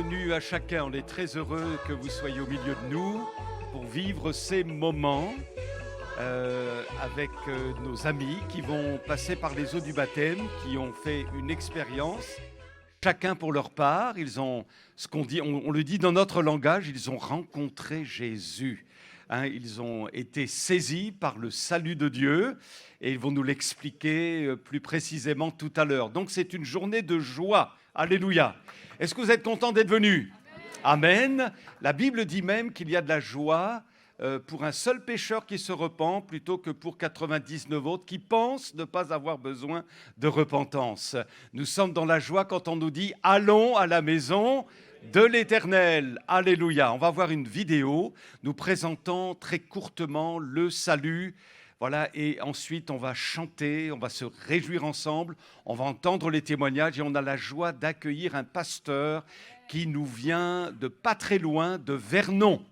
bienvenue à chacun. On est très heureux que vous soyez au milieu de nous pour vivre ces moments avec nos amis qui vont passer par les eaux du baptême, qui ont fait une expérience, chacun pour leur part. Ils ont, ce qu'on dit, on le dit dans notre langage, ils ont rencontré Jésus. Ils ont été saisis par le salut de Dieu et ils vont nous l'expliquer plus précisément tout à l'heure. Donc c'est une journée de joie. Alléluia. Est-ce que vous êtes contents d'être venus ? Amen. La Bible dit même qu'il y a de la joie pour un seul pécheur qui se repent plutôt que pour 99 autres qui pensent ne pas avoir besoin de repentance. Nous sommes dans la joie quand on nous dit « Allons à la maison » de l'Éternel. Alléluia. On va voir une vidéo nous présentant très courtement le salut. Voilà, et ensuite on va chanter, on va se réjouir ensemble, on va entendre les témoignages et on a la joie d'accueillir un pasteur qui nous vient de pas très loin, de Vernon.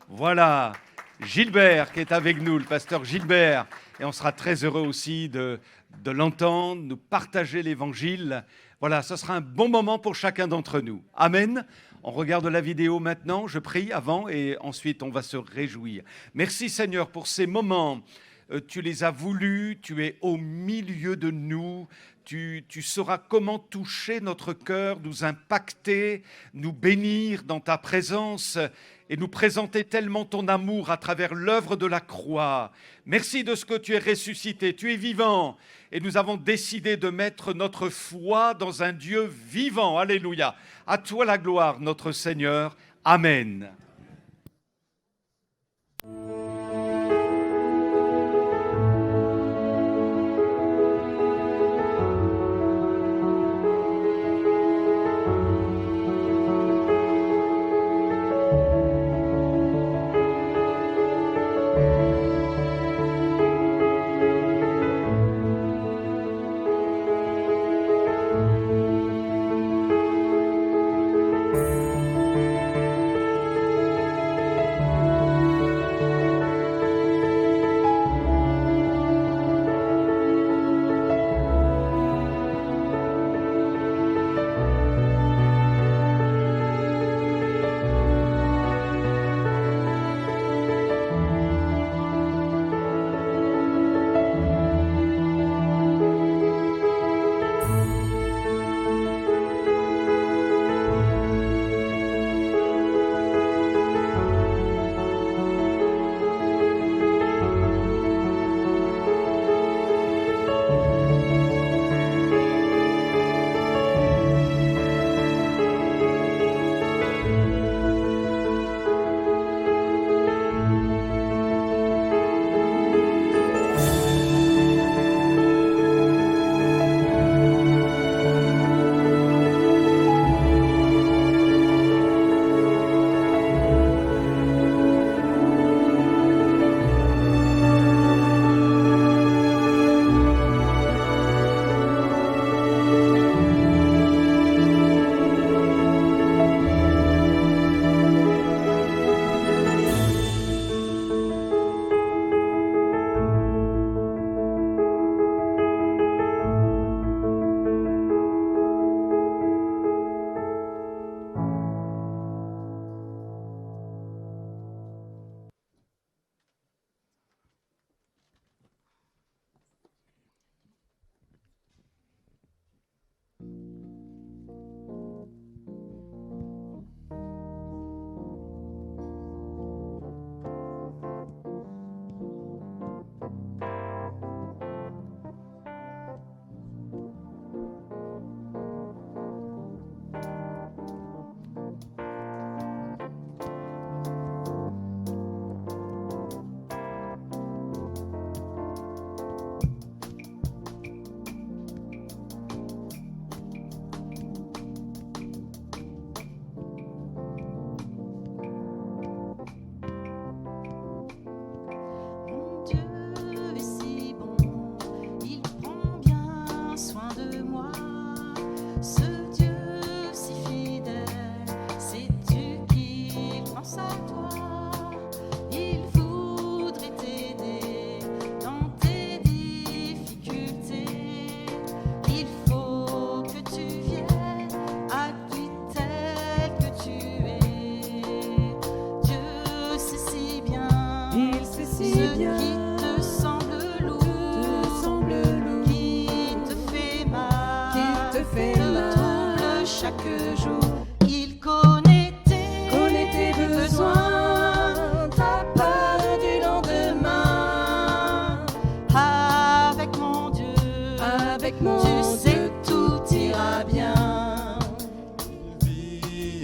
Voilà, Gilbert qui est avec nous, le pasteur Gilbert. Et on sera très heureux aussi de l'entendre, nous partager l'évangile. Voilà, ce sera un bon moment pour chacun d'entre nous. Amen. On regarde la vidéo maintenant, je prie avant et ensuite on va se réjouir. Merci Seigneur pour ces moments. Tu les as voulus, tu es au milieu de nous. Tu sauras comment toucher notre cœur, nous impacter, nous bénir dans ta présence et nous présenter tellement ton amour à travers l'œuvre de la croix. Merci de ce que tu es ressuscité, tu es vivant et nous avons décidé de mettre notre foi dans un Dieu vivant. Alléluia. À toi la gloire, notre Seigneur. Amen.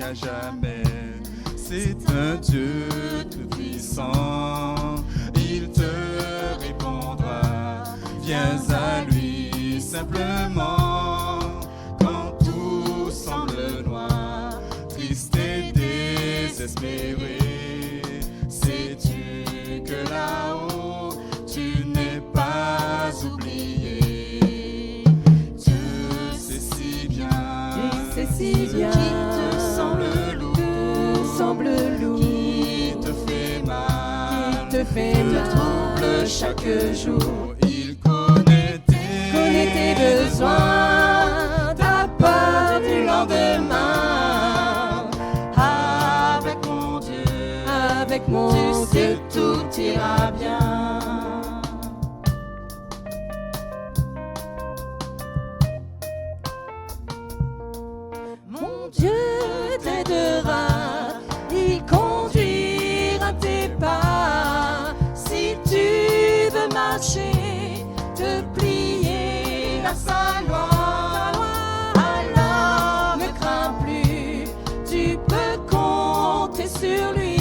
jusqu'à jamais. C'est un Dieu tout-puissant, il te répondra. Viens à lui simplement quand tout semble noir, triste et désespéré. Sais-tu que là-haut tu n'es pas oublié? Dieu sait si bien, qui te semble lourd, qui te fait mal, qui te trouble chaque jour. Il connaît tes besoins, ta peur du lendemain. Avec mon Dieu, tout ira bien. Mon Dieu t'aidera, il conduira tes pas. Si tu veux marcher, te plier à sa loi, alors ne crains plus, tu peux compter sur lui.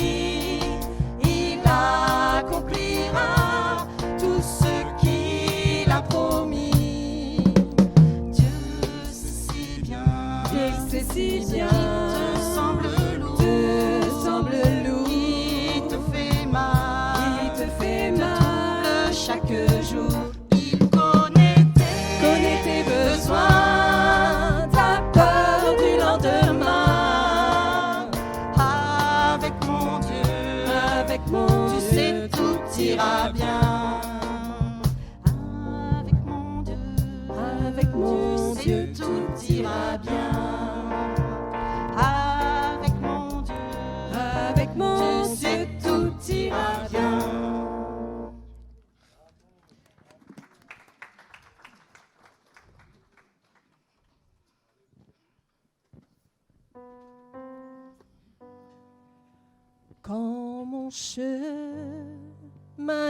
Il accomplira tout ce qu'il a promis. Dieu sait si bien, qui te semble lourd, qui te fait mal, chaque jour. Il connaît tes besoins, ta peur du lendemain. Avec mon Dieu, tu sais tout ira bien. Avec mon Dieu, tout ira bien. Avec mon Dieu, tout ira bien. Quand mon chemin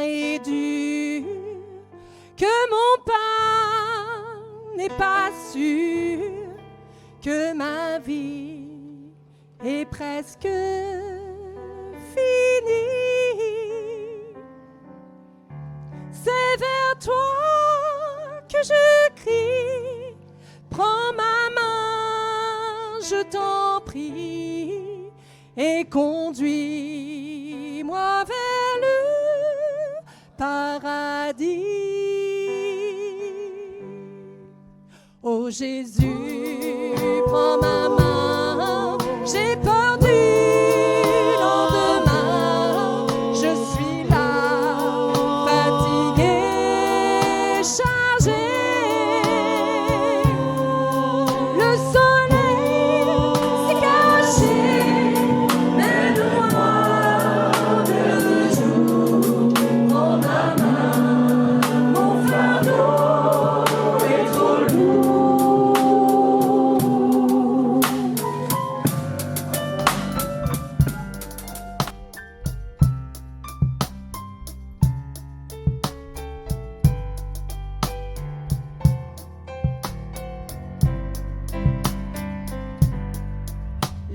est dur, que mon pain n'est pas sûr, que ma vie est presque finie, c'est vers toi que je crie. Prends ma main, je t'en prie, et conduis-moi vers le paradis. Oh Jésus, prends ma main, j'ai peur du lendemain. Je suis là, fatigué, chargé. Le soleil s'est caché, mais le noir de jour. Prends ma main, mon fardeau est trop lourd.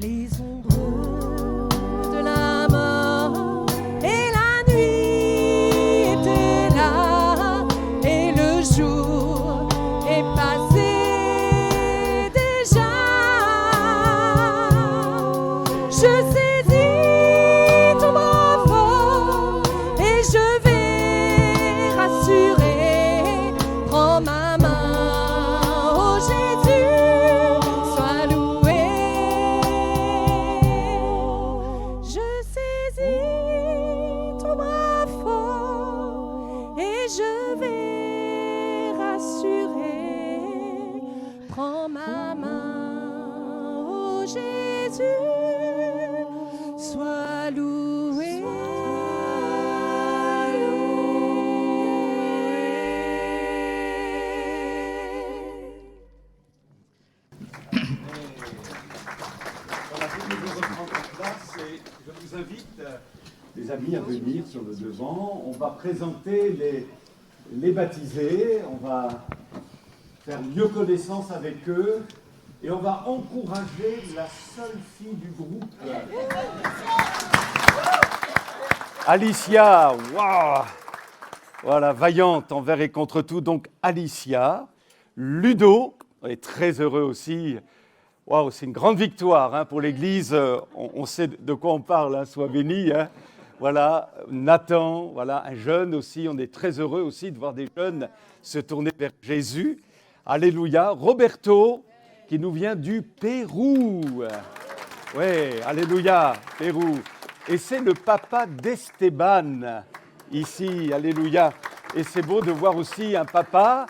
Les ombres de la mort et la nuit étaient là, et le jour est passé déjà. Je saisis ton bras fort et je vais rassurer. Prends ma main, oh Jésus, sois loué. Je saisis ton bras fort et je vais rassurer. Prends ma main, oh Jésus, sois loué. Voilà, vous pouvez reprendre place et je vous invite, les amis, à venir sur le devant. On va présenter les baptisés, on va faire mieux connaissance avec eux Et on va encourager la seule fille du groupe. Alicia, waouh! Voilà, vaillante envers et contre tout. Donc Alicia, Ludo, on est très heureux aussi. Waouh, c'est une grande victoire pour l'Église. On sait de quoi on parle, sois béni. Voilà, Nathan, voilà, un jeune aussi. On est très heureux aussi de voir des jeunes se tourner vers Jésus. Alléluia. Roberto, qui nous vient du Pérou. Oui, alléluia, Pérou. Et c'est le papa d'Esteban, ici, alléluia. Et c'est beau de voir aussi un papa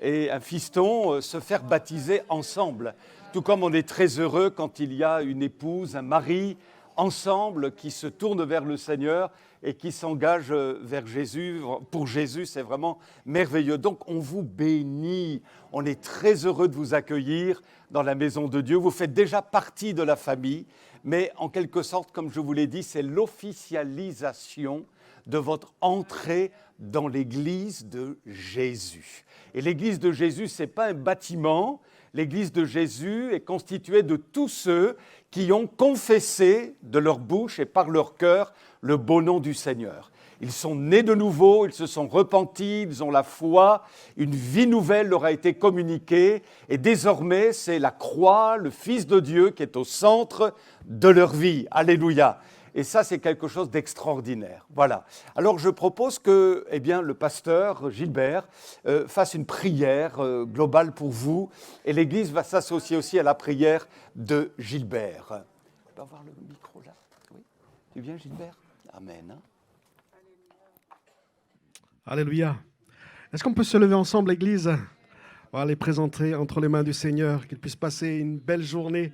et un fiston se faire baptiser ensemble. Tout comme on est très heureux quand il y a une épouse, un mari, ensemble, qui se tournent vers le Seigneur et qui s'engagent vers Jésus. Pour Jésus, c'est vraiment merveilleux. Donc, on vous bénit. On est très heureux de vous accueillir dans la maison de Dieu. Vous faites déjà partie de la famille, mais en quelque sorte, comme je vous l'ai dit, c'est l'officialisation de votre entrée dans l'Église de Jésus. Et l'Église de Jésus, ce n'est pas un bâtiment. L'Église de Jésus est constituée de tous ceux qui ont confessé de leur bouche et par leur cœur le beau nom du Seigneur. Ils sont nés de nouveau, ils se sont repentis, ils ont la foi, une vie nouvelle leur a été communiquée et désormais c'est la croix, le Fils de Dieu qui est au centre de leur vie. Alléluia. Et ça, c'est quelque chose d'extraordinaire. Voilà. Alors, je propose que le pasteur Gilbert fasse une prière globale pour vous. Et l'Église va s'associer aussi à la prière de Gilbert. On peut avoir le micro là? Oui. Tu viens, Gilbert? Amen. Alléluia. Est-ce qu'on peut se lever ensemble, l'Église? On va les présenter entre les mains du Seigneur, qu'ils puissent passer une belle journée.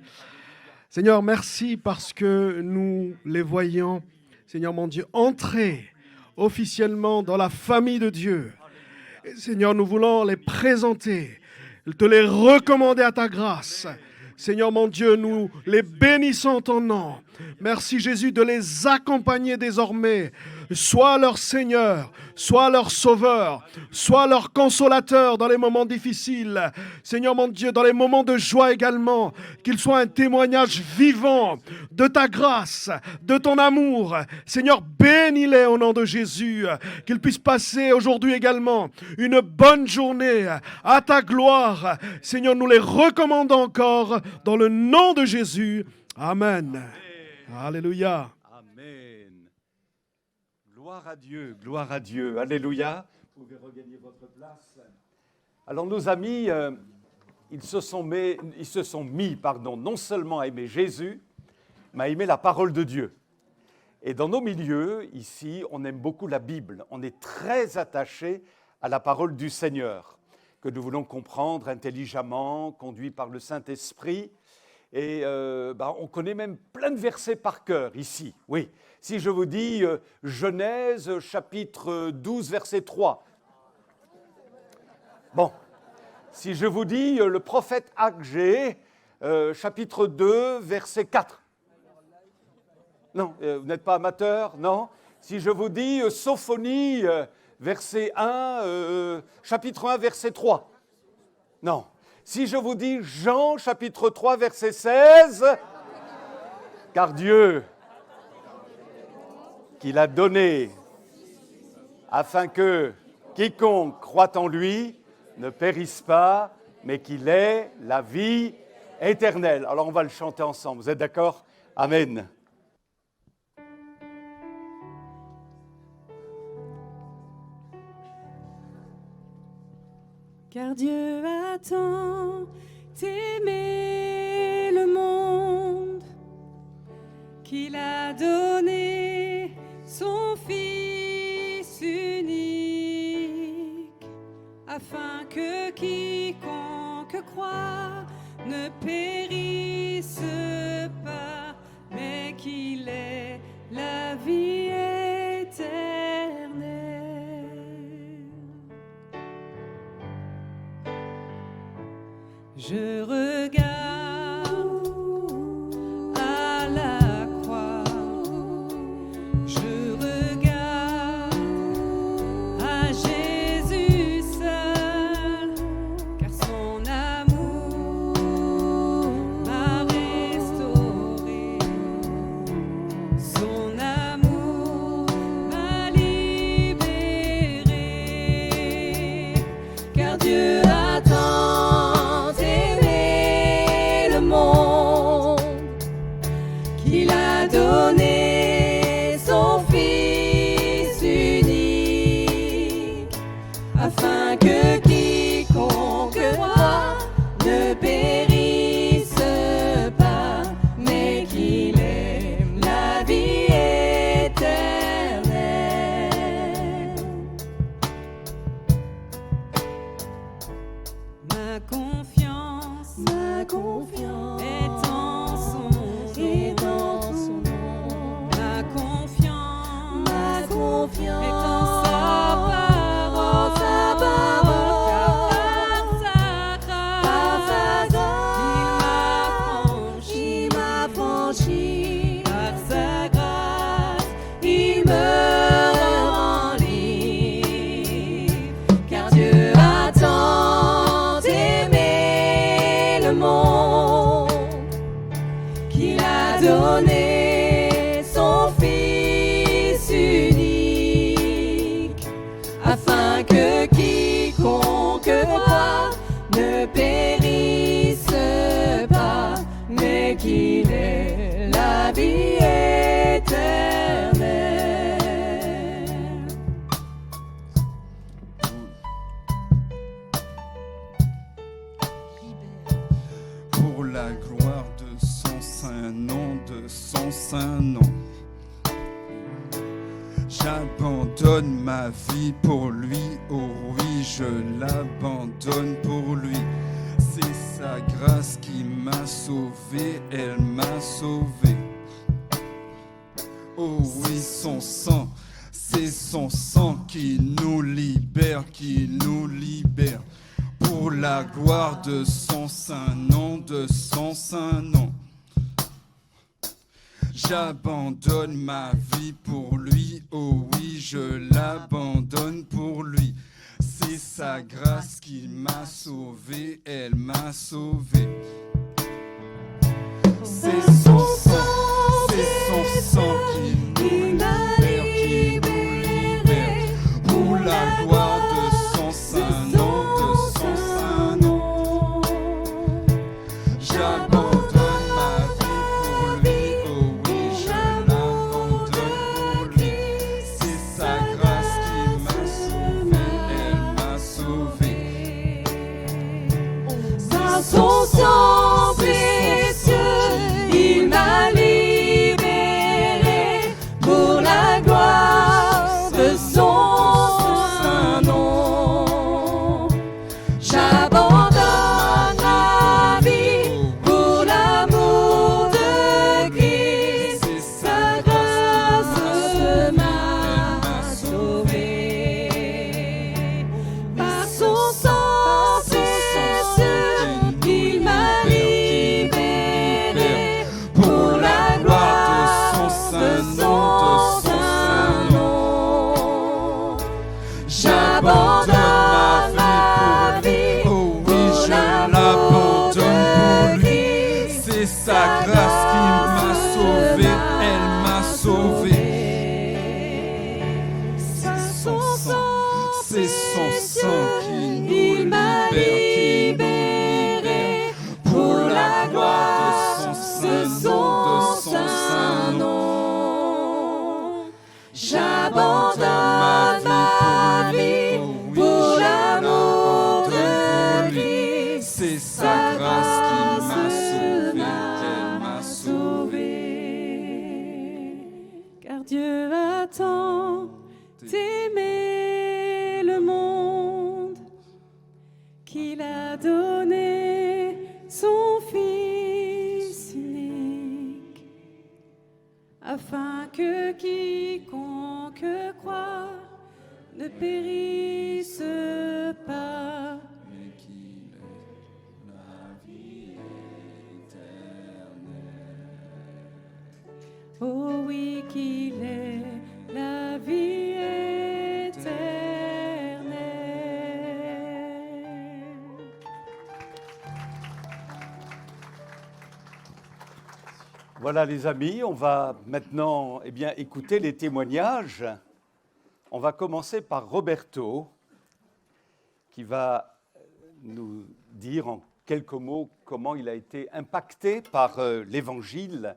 Seigneur, merci parce que nous les voyons, Seigneur mon Dieu, entrer officiellement dans la famille de Dieu. Et Seigneur, nous voulons les présenter, te les recommander à ta grâce. Seigneur mon Dieu, nous les bénissons en ton nom. Merci Jésus de les accompagner désormais. Sois leur Seigneur, sois leur Sauveur, sois leur consolateur dans les moments difficiles. Seigneur mon Dieu, dans les moments de joie également, qu'ils soient un témoignage vivant de ta grâce, de ton amour. Seigneur, bénis-les au nom de Jésus, qu'ils puissent passer aujourd'hui également une bonne journée à ta gloire. Seigneur, nous les recommandons encore dans le nom de Jésus. Amen. Alléluia. Amen. Gloire à Dieu, gloire à Dieu. Alléluia. Vous pouvez regagner votre place. Alors nos amis, ils se sont mis, non seulement à aimer Jésus, mais à aimer la parole de Dieu. Et dans nos milieux, ici, on aime beaucoup la Bible. On est très attachés à la parole du Seigneur, que nous voulons comprendre intelligemment, conduit par le Saint-Esprit. Et on connaît même plein de versets par cœur ici. Oui, si je vous dis Genèse chapitre 12, verset 3. Bon, si je vous dis le prophète Agé, chapitre 2, verset 4. Non, vous n'êtes pas amateur, non. Si je vous dis Sophonie, verset 1, chapitre 1, verset 3. Non. Si je vous dis Jean, chapitre 3, verset 16, car Dieu, qu'il a donné, afin que quiconque croit en lui ne périsse pas, mais qu'il ait la vie éternelle. Alors on va le chanter ensemble, vous êtes d'accord? Amen. Car Dieu a tant aimé le monde qu'il a donné son Fils unique, afin que quiconque croit ne périsse pas, mais qu'il ait la vie éternelle. Je regarde à la croix, je regarde à Jésus seul, car son amour afin que quiconque croit ne périsse pas, mais qu'il ait la vie éternelle. Ma confiance est en son nom. Ma confiance est en sa parole. Car par sa grâce, il m'a franchi. Par sa grâce, il me rend libre. Car Dieu a tant aimé le monde qu'il a donné son Fils unique, afin que quiconque croit ne périsse pas, mais qu'il ait la vie éternelle. Pour la gloire de son saint nom, de son saint nom. J'abandonne ma vie pour lui, oh oui, je l'abandonne pour lui. C'est sa grâce qui m'a sauvé, elle m'a sauvé. Oh oui, son sang, c'est son sang qui nous libère, qui nous libère. Pour la gloire de son saint nom, de son saint nom. J'abandonne ma vie pour lui, oh oui, je l'abandonne pour lui. C'est sa grâce qui m'a sauvé, elle m'a sauvé. C'est son sang qui nous libère, qui nous libère. Pour la gloire de son saint nom, de son saint nom. J'abandonne ma vie pour lui, oh oui, je l'abandonne pour lui. C'est sa grâce qui m'a sauvé, elle m'a sauvé. Par son sang précieux, il m'a libéré pour la gloire de son saint nom. J'abandonne ma vie pour l'amour de Christ. Sa grâce m'a sauvé. Par son sang précieux, il m'a libéré pour la gloire de son saint nom. J'abandonne ma vie Oh oui, pour je l'amour l'abandonne pour de lui. Christ. C'est sa grâce qui m'a sauvé, elle m'a sauvé. C'est son sang qui nous il m'a libère, qui nous libéré libère. Pour la gloire de son saint nom. J'abandonne ma vie pour l'amour de Christ. C'est sa grâce qui m'a sauvé, elle m'a sauvé. Car Dieu a tant aimé le monde qu'il a donné son Fils unique, afin que quiconque croit ne périsse pas, Mais qu'il ait la vie éternelle. oh oui, qu'il ait la vie éternelle. Voilà les amis, on va maintenant écouter les témoignages. On va commencer par Roberto, qui va nous dire en quelques mots comment il a été impacté par l'Évangile.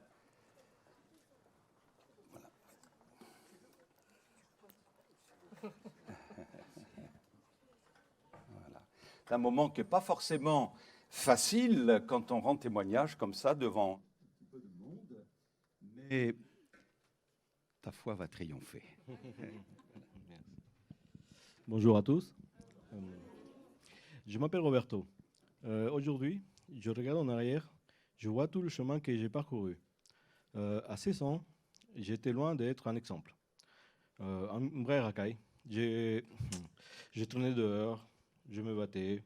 C'est un moment qui n'est pas forcément facile quand on rend témoignage comme ça devant un petit peu de monde, mais ta foi va triompher. Bonjour à tous. Je m'appelle Roberto. Aujourd'hui, je regarde en arrière, je vois tout le chemin que j'ai parcouru. À 16 ans, j'étais loin d'être un exemple. Un vrai racaille. Je tournais dehors, je me battais,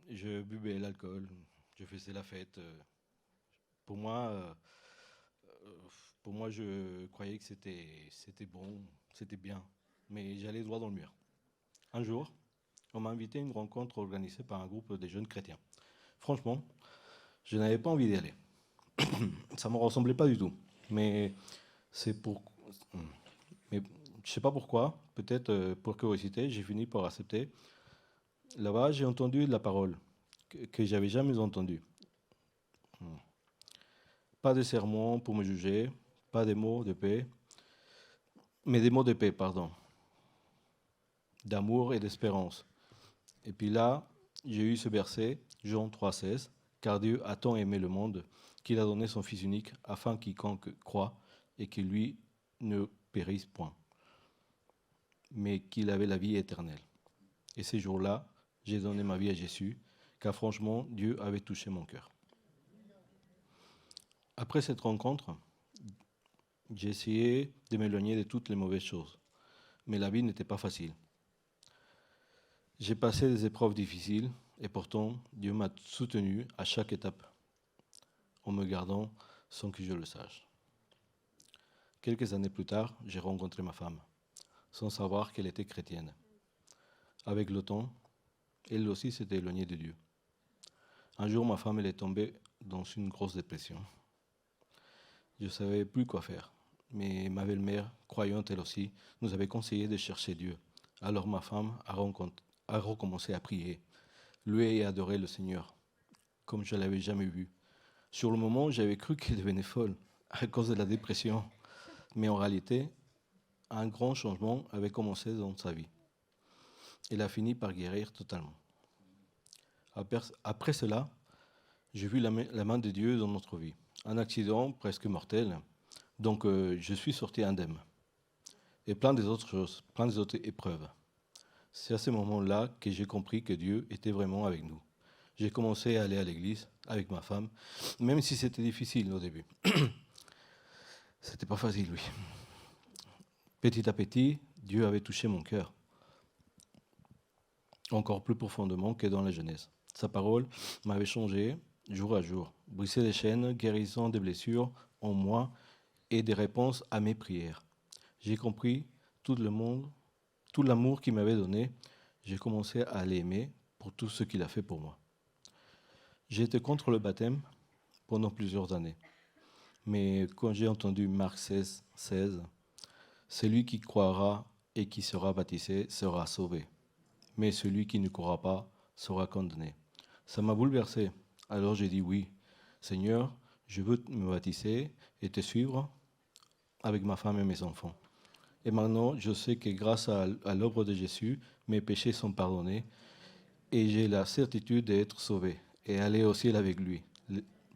je buvais l'alcool, je faisais la fête. Pour moi, je croyais que c'était bon, c'était bien, mais j'allais droit dans le mur. Un jour, on m'a invité à une rencontre organisée par un groupe de jeunes chrétiens. Franchement, je n'avais pas envie d'y aller. Ça ne me ressemblait pas du tout. Mais je ne sais pas pourquoi, peut-être pour curiosité, j'ai fini par accepter. Là-bas, j'ai entendu de la parole que je n'avais jamais entendue. Pas de sermons pour me juger, pas des mots de paix, mais des mots de paix, pardon, d'amour et d'espérance. Et puis là, j'ai eu ce verset, Jean 3,16, « Car Dieu a tant aimé le monde qu'il a donné son Fils unique, afin que quiconque croit et qu'il lui ne périsse point, mais qu'il avait la vie éternelle. » Et ces jours-là, j'ai donné ma vie à Jésus, car franchement, Dieu avait touché mon cœur. Après cette rencontre, j'ai essayé de m'éloigner de toutes les mauvaises choses, mais la vie n'était pas facile. J'ai passé des épreuves difficiles et pourtant Dieu m'a soutenu à chaque étape en me gardant sans que je le sache. Quelques années plus tard, j'ai rencontré ma femme, sans savoir qu'elle était chrétienne. Avec le temps, elle aussi s'était éloignée de Dieu. Un jour, ma femme elle est tombée dans une grosse dépression. Je ne savais plus quoi faire, mais ma belle-mère, croyante elle aussi, nous avait conseillé de chercher Dieu. Alors ma femme a recommencé à prier, louer et adorer le Seigneur, comme je ne l'avais jamais vu. Sur le moment, j'avais cru qu'elle devenait folle à cause de la dépression, mais en réalité, un grand changement avait commencé dans sa vie. Elle a fini par guérir totalement. Après cela, j'ai vu la main de Dieu dans notre vie. Un accident presque mortel, donc je suis sorti indemne. Et plein des autres choses, plein des autres épreuves. C'est à ce moment-là que j'ai compris que Dieu était vraiment avec nous. J'ai commencé à aller à l'église avec ma femme, même si c'était difficile au début. C'était pas facile, oui. Petit à petit, Dieu avait touché mon cœur, encore plus profondément que dans la jeunesse. Sa parole m'avait changé jour à jour, brisé des chaînes, guérissant des blessures en moi et des réponses à mes prières. J'ai compris tout l'amour qu'il m'avait donné. J'ai commencé à l'aimer pour tout ce qu'il a fait pour moi. J'ai été contre le baptême pendant plusieurs années. Mais quand j'ai entendu Marc 16, celui qui croira et qui sera baptisé sera sauvé. Mais celui qui ne croira pas sera condamné. Ça m'a bouleversé. Alors j'ai dit oui, Seigneur, je veux me baptiser et te suivre avec ma femme et mes enfants. Et maintenant, je sais que grâce à l'œuvre de Jésus, mes péchés sont pardonnés et j'ai la certitude d'être sauvé et aller au ciel avec lui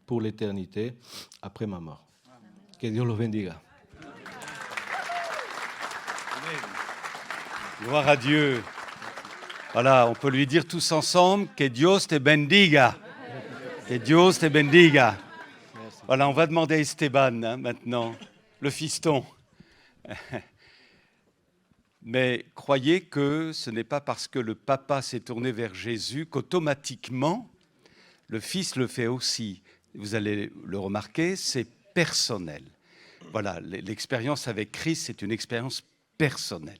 pour l'éternité après ma mort. Que Dieu le bendiga. Gloire à Dieu. Voilà, on peut lui dire tous ensemble que Dios te bendiga. Que Dios te bendiga. Merci. Voilà, on va demander à Esteban maintenant, le fiston. Mais croyez que ce n'est pas parce que le papa s'est tourné vers Jésus qu'automatiquement le fils le fait aussi. Vous allez le remarquer, c'est personnel. Voilà, l'expérience avec Christ, c'est une expérience personnelle.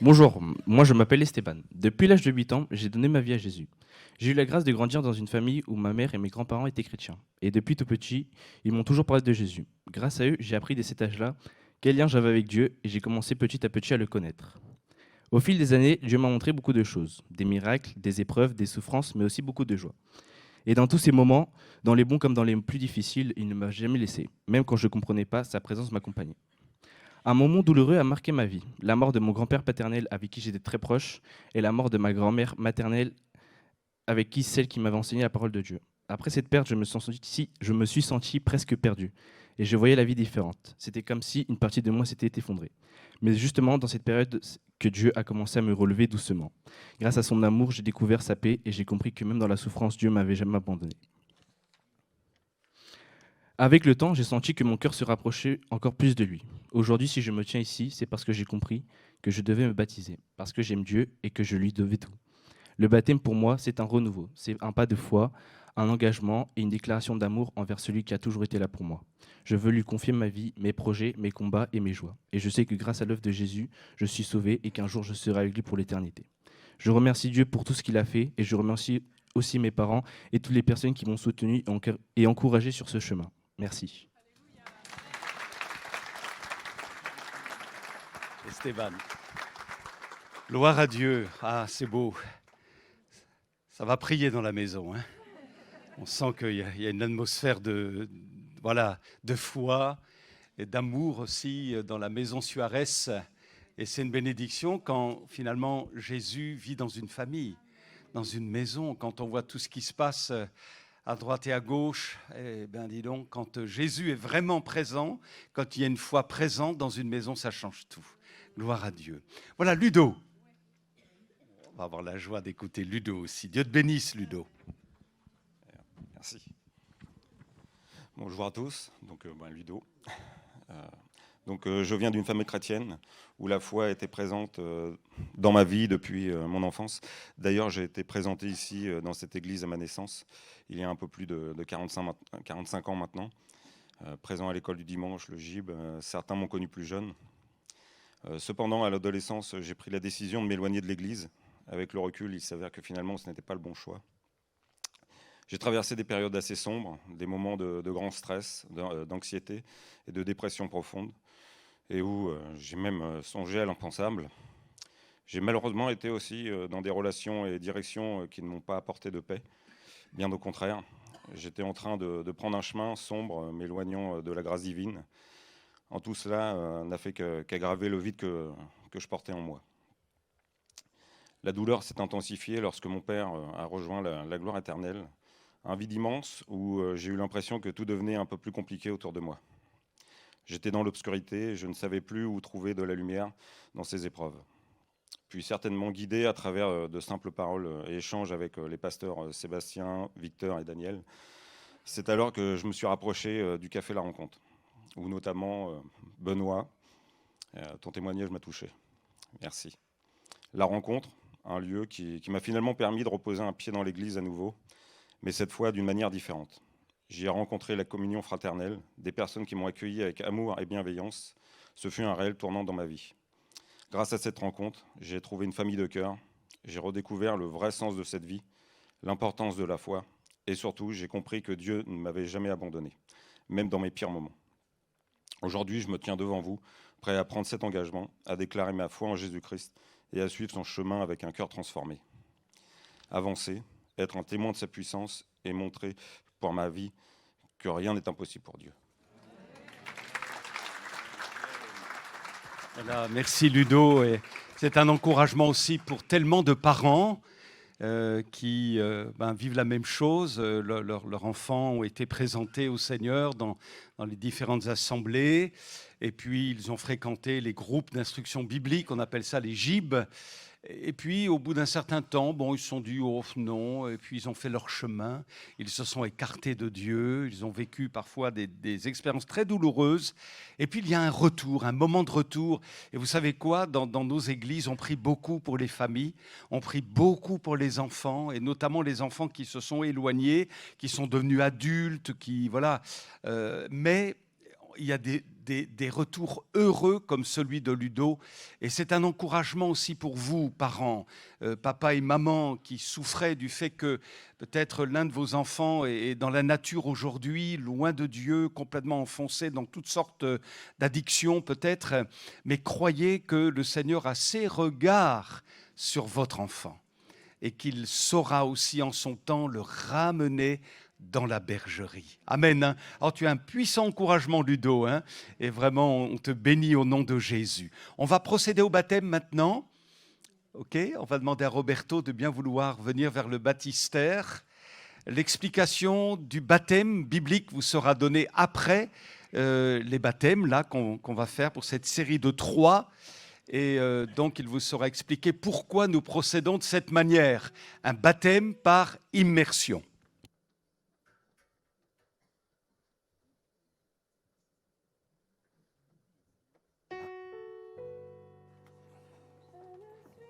Bonjour, moi je m'appelle Esteban. Depuis l'âge de 8 ans, j'ai donné ma vie à Jésus. J'ai eu la grâce de grandir dans une famille où ma mère et mes grands-parents étaient chrétiens. Et depuis tout petit, ils m'ont toujours parlé de Jésus. Grâce à eux, j'ai appris dès cet âge-là quel lien j'avais avec Dieu et j'ai commencé petit à petit à le connaître. Au fil des années, Dieu m'a montré beaucoup de choses, des miracles, des épreuves, des souffrances, mais aussi beaucoup de joie. Et dans tous ces moments, dans les bons comme dans les plus difficiles, il ne m'a jamais laissé. Même quand je ne comprenais pas, sa présence m'accompagnait. Un moment douloureux a marqué ma vie. La mort de mon grand-père paternel avec qui j'étais très proche et la mort de ma grand-mère maternelle avec qui celle qui m'avait enseigné la parole de Dieu. Après cette perte, je me suis senti presque perdu et je voyais la vie différente. C'était comme si une partie de moi s'était effondrée. Mais justement, dans cette période que Dieu a commencé à me relever doucement. Grâce à son amour, j'ai découvert sa paix et j'ai compris que même dans la souffrance, Dieu ne m'avait jamais abandonné. Avec le temps, j'ai senti que mon cœur se rapprochait encore plus de lui. Aujourd'hui, si je me tiens ici, c'est parce que j'ai compris que je devais me baptiser, parce que j'aime Dieu et que je lui devais tout. Le baptême, pour moi, c'est un renouveau, c'est un pas de foi, un engagement et une déclaration d'amour envers celui qui a toujours été là pour moi. Je veux lui confier ma vie, mes projets, mes combats et mes joies. Et je sais que grâce à l'œuvre de Jésus, je suis sauvé et qu'un jour je serai avec lui pour l'éternité. Je remercie Dieu pour tout ce qu'il a fait et je remercie aussi mes parents et toutes les personnes qui m'ont soutenu et encouragé sur ce chemin. Merci. Esteban. Gloire à Dieu. Ah, c'est beau. Ça va prier dans la maison. Hein. On sent qu'il y a une atmosphère de foi et d'amour aussi dans la maison Suarez. Et c'est une bénédiction quand finalement Jésus vit dans une famille, dans une maison, quand on voit tout ce qui se passe à droite et à gauche. Eh bien, dis donc, quand Jésus est vraiment présent, quand il y a une foi présente dans une maison, ça change tout. Gloire à Dieu. Voilà, Ludo. On va avoir la joie d'écouter Ludo aussi. Dieu te bénisse, Ludo. Merci. Bonjour à tous. Donc, Ludo. Je viens d'une famille chrétienne où la foi était présente dans ma vie depuis mon enfance. D'ailleurs, j'ai été présenté ici dans cette église à ma naissance, il y a un peu plus de 45 ans maintenant. Présent à l'école du dimanche, le GIB, certains m'ont connu plus jeune. Cependant, à l'adolescence, j'ai pris la décision de m'éloigner de l'église. Avec le recul, il s'avère que finalement, ce n'était pas le bon choix. J'ai traversé des périodes assez sombres, des moments de grand stress, d'anxiété et de dépression profonde, et où j'ai même songé à l'impensable. J'ai malheureusement été aussi dans des relations et directions qui ne m'ont pas apporté de paix, bien au contraire. J'étais en train de prendre un chemin sombre, m'éloignant de la grâce divine. En tout cela n'a fait qu'aggraver le vide que je portais en moi. La douleur s'est intensifiée lorsque mon père a rejoint la gloire éternelle. Un vide immense où j'ai eu l'impression que tout devenait un peu plus compliqué autour de moi. J'étais dans l'obscurité et je ne savais plus où trouver de la lumière dans ces épreuves. Puis certainement guidé à travers de simples paroles et échanges avec les pasteurs Sébastien, Victor et Daniel, c'est alors que je me suis rapproché du Café La Rencontre, où notamment Benoît, ton témoignage m'a touché. Merci. La Rencontre, un lieu qui m'a finalement permis de reposer un pied dans l'église à nouveau, mais cette fois d'une manière différente. J'y ai rencontré la communion fraternelle, des personnes qui m'ont accueilli avec amour et bienveillance. Ce fut un réel tournant dans ma vie. Grâce à cette rencontre, j'ai trouvé une famille de cœur, j'ai redécouvert le vrai sens de cette vie, l'importance de la foi, et surtout, j'ai compris que Dieu ne m'avait jamais abandonné, même dans mes pires moments. Aujourd'hui, je me tiens devant vous, prêt à prendre cet engagement, à déclarer ma foi en Jésus-Christ et à suivre son chemin avec un cœur transformé. Avancer, être un témoin de sa puissance et montrer pour ma vie que rien n'est impossible pour Dieu. Voilà, merci Ludo. Et c'est un encouragement aussi pour tellement de parents qui vivent la même chose. Leurs enfants ont été présentés au Seigneur dans les différentes assemblées. Et puis, ils ont fréquenté les groupes d'instruction biblique, on appelle ça les GIB. Et puis, au bout d'un certain temps, ils se sont dit « oh non », et puis ils ont fait leur chemin, ils se sont écartés de Dieu, ils ont vécu parfois des expériences très douloureuses. Et puis, il y a un retour, un moment de retour. Et vous savez quoi, dans nos églises, on prie beaucoup pour les familles, on prie beaucoup pour les enfants, et notamment les enfants qui se sont éloignés, qui sont devenus adultes, mais il y a des retours heureux comme celui de Ludo. Et c'est un encouragement aussi pour vous, parents, papa et maman, qui souffraient du fait que peut-être l'un de vos enfants est dans la nature aujourd'hui, loin de Dieu, complètement enfoncé dans toutes sortes d'addictions peut-être. Mais croyez que le Seigneur a ses regards sur votre enfant et qu'il saura aussi en son temps le ramener dans la bergerie. Amen. Hein. Alors tu as un puissant encouragement, Ludo, hein, et vraiment on te bénit au nom de Jésus. On va procéder au baptême maintenant. Ok, on va demander à Roberto de bien vouloir venir vers le baptistère. L'explication du baptême biblique vous sera donnée après les baptêmes là qu'on va faire pour cette série de 3. Et donc, il vous sera expliqué pourquoi nous procédons de cette manière. Un baptême par immersion.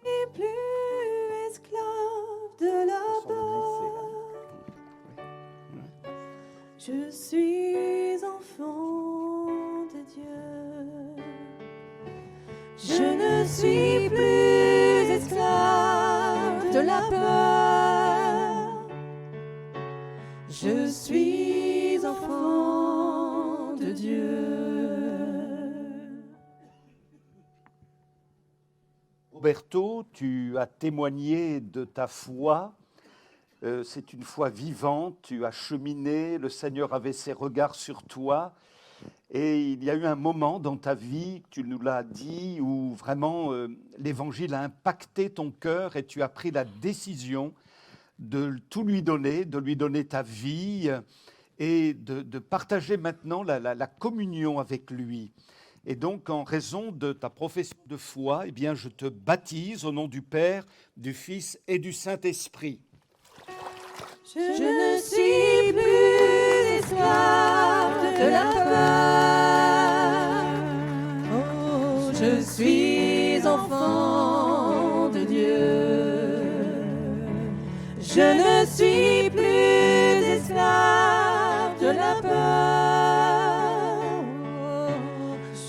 Et plus esclave de la peur, je suis enfant de Dieu. Je ne suis plus esclave de la peur. Je suis enfant de Dieu. Roberto, tu as témoigné de ta foi. C'est une foi vivante. Tu as cheminé. Le Seigneur avait ses regards sur toi. Et il y a eu un moment dans ta vie, tu nous l'as dit, où vraiment l'Évangile a impacté ton cœur et tu as pris la décision de tout lui donner ta vie et de partager maintenant la communion avec lui. Et donc, en raison de ta profession de foi, eh bien, je te baptise au nom du Père, du Fils et du Saint-Esprit. Je ne suis plus esclave de la peur. Oh, je suis enfant de Dieu. Je ne suis plus esclave de la peur. Oh,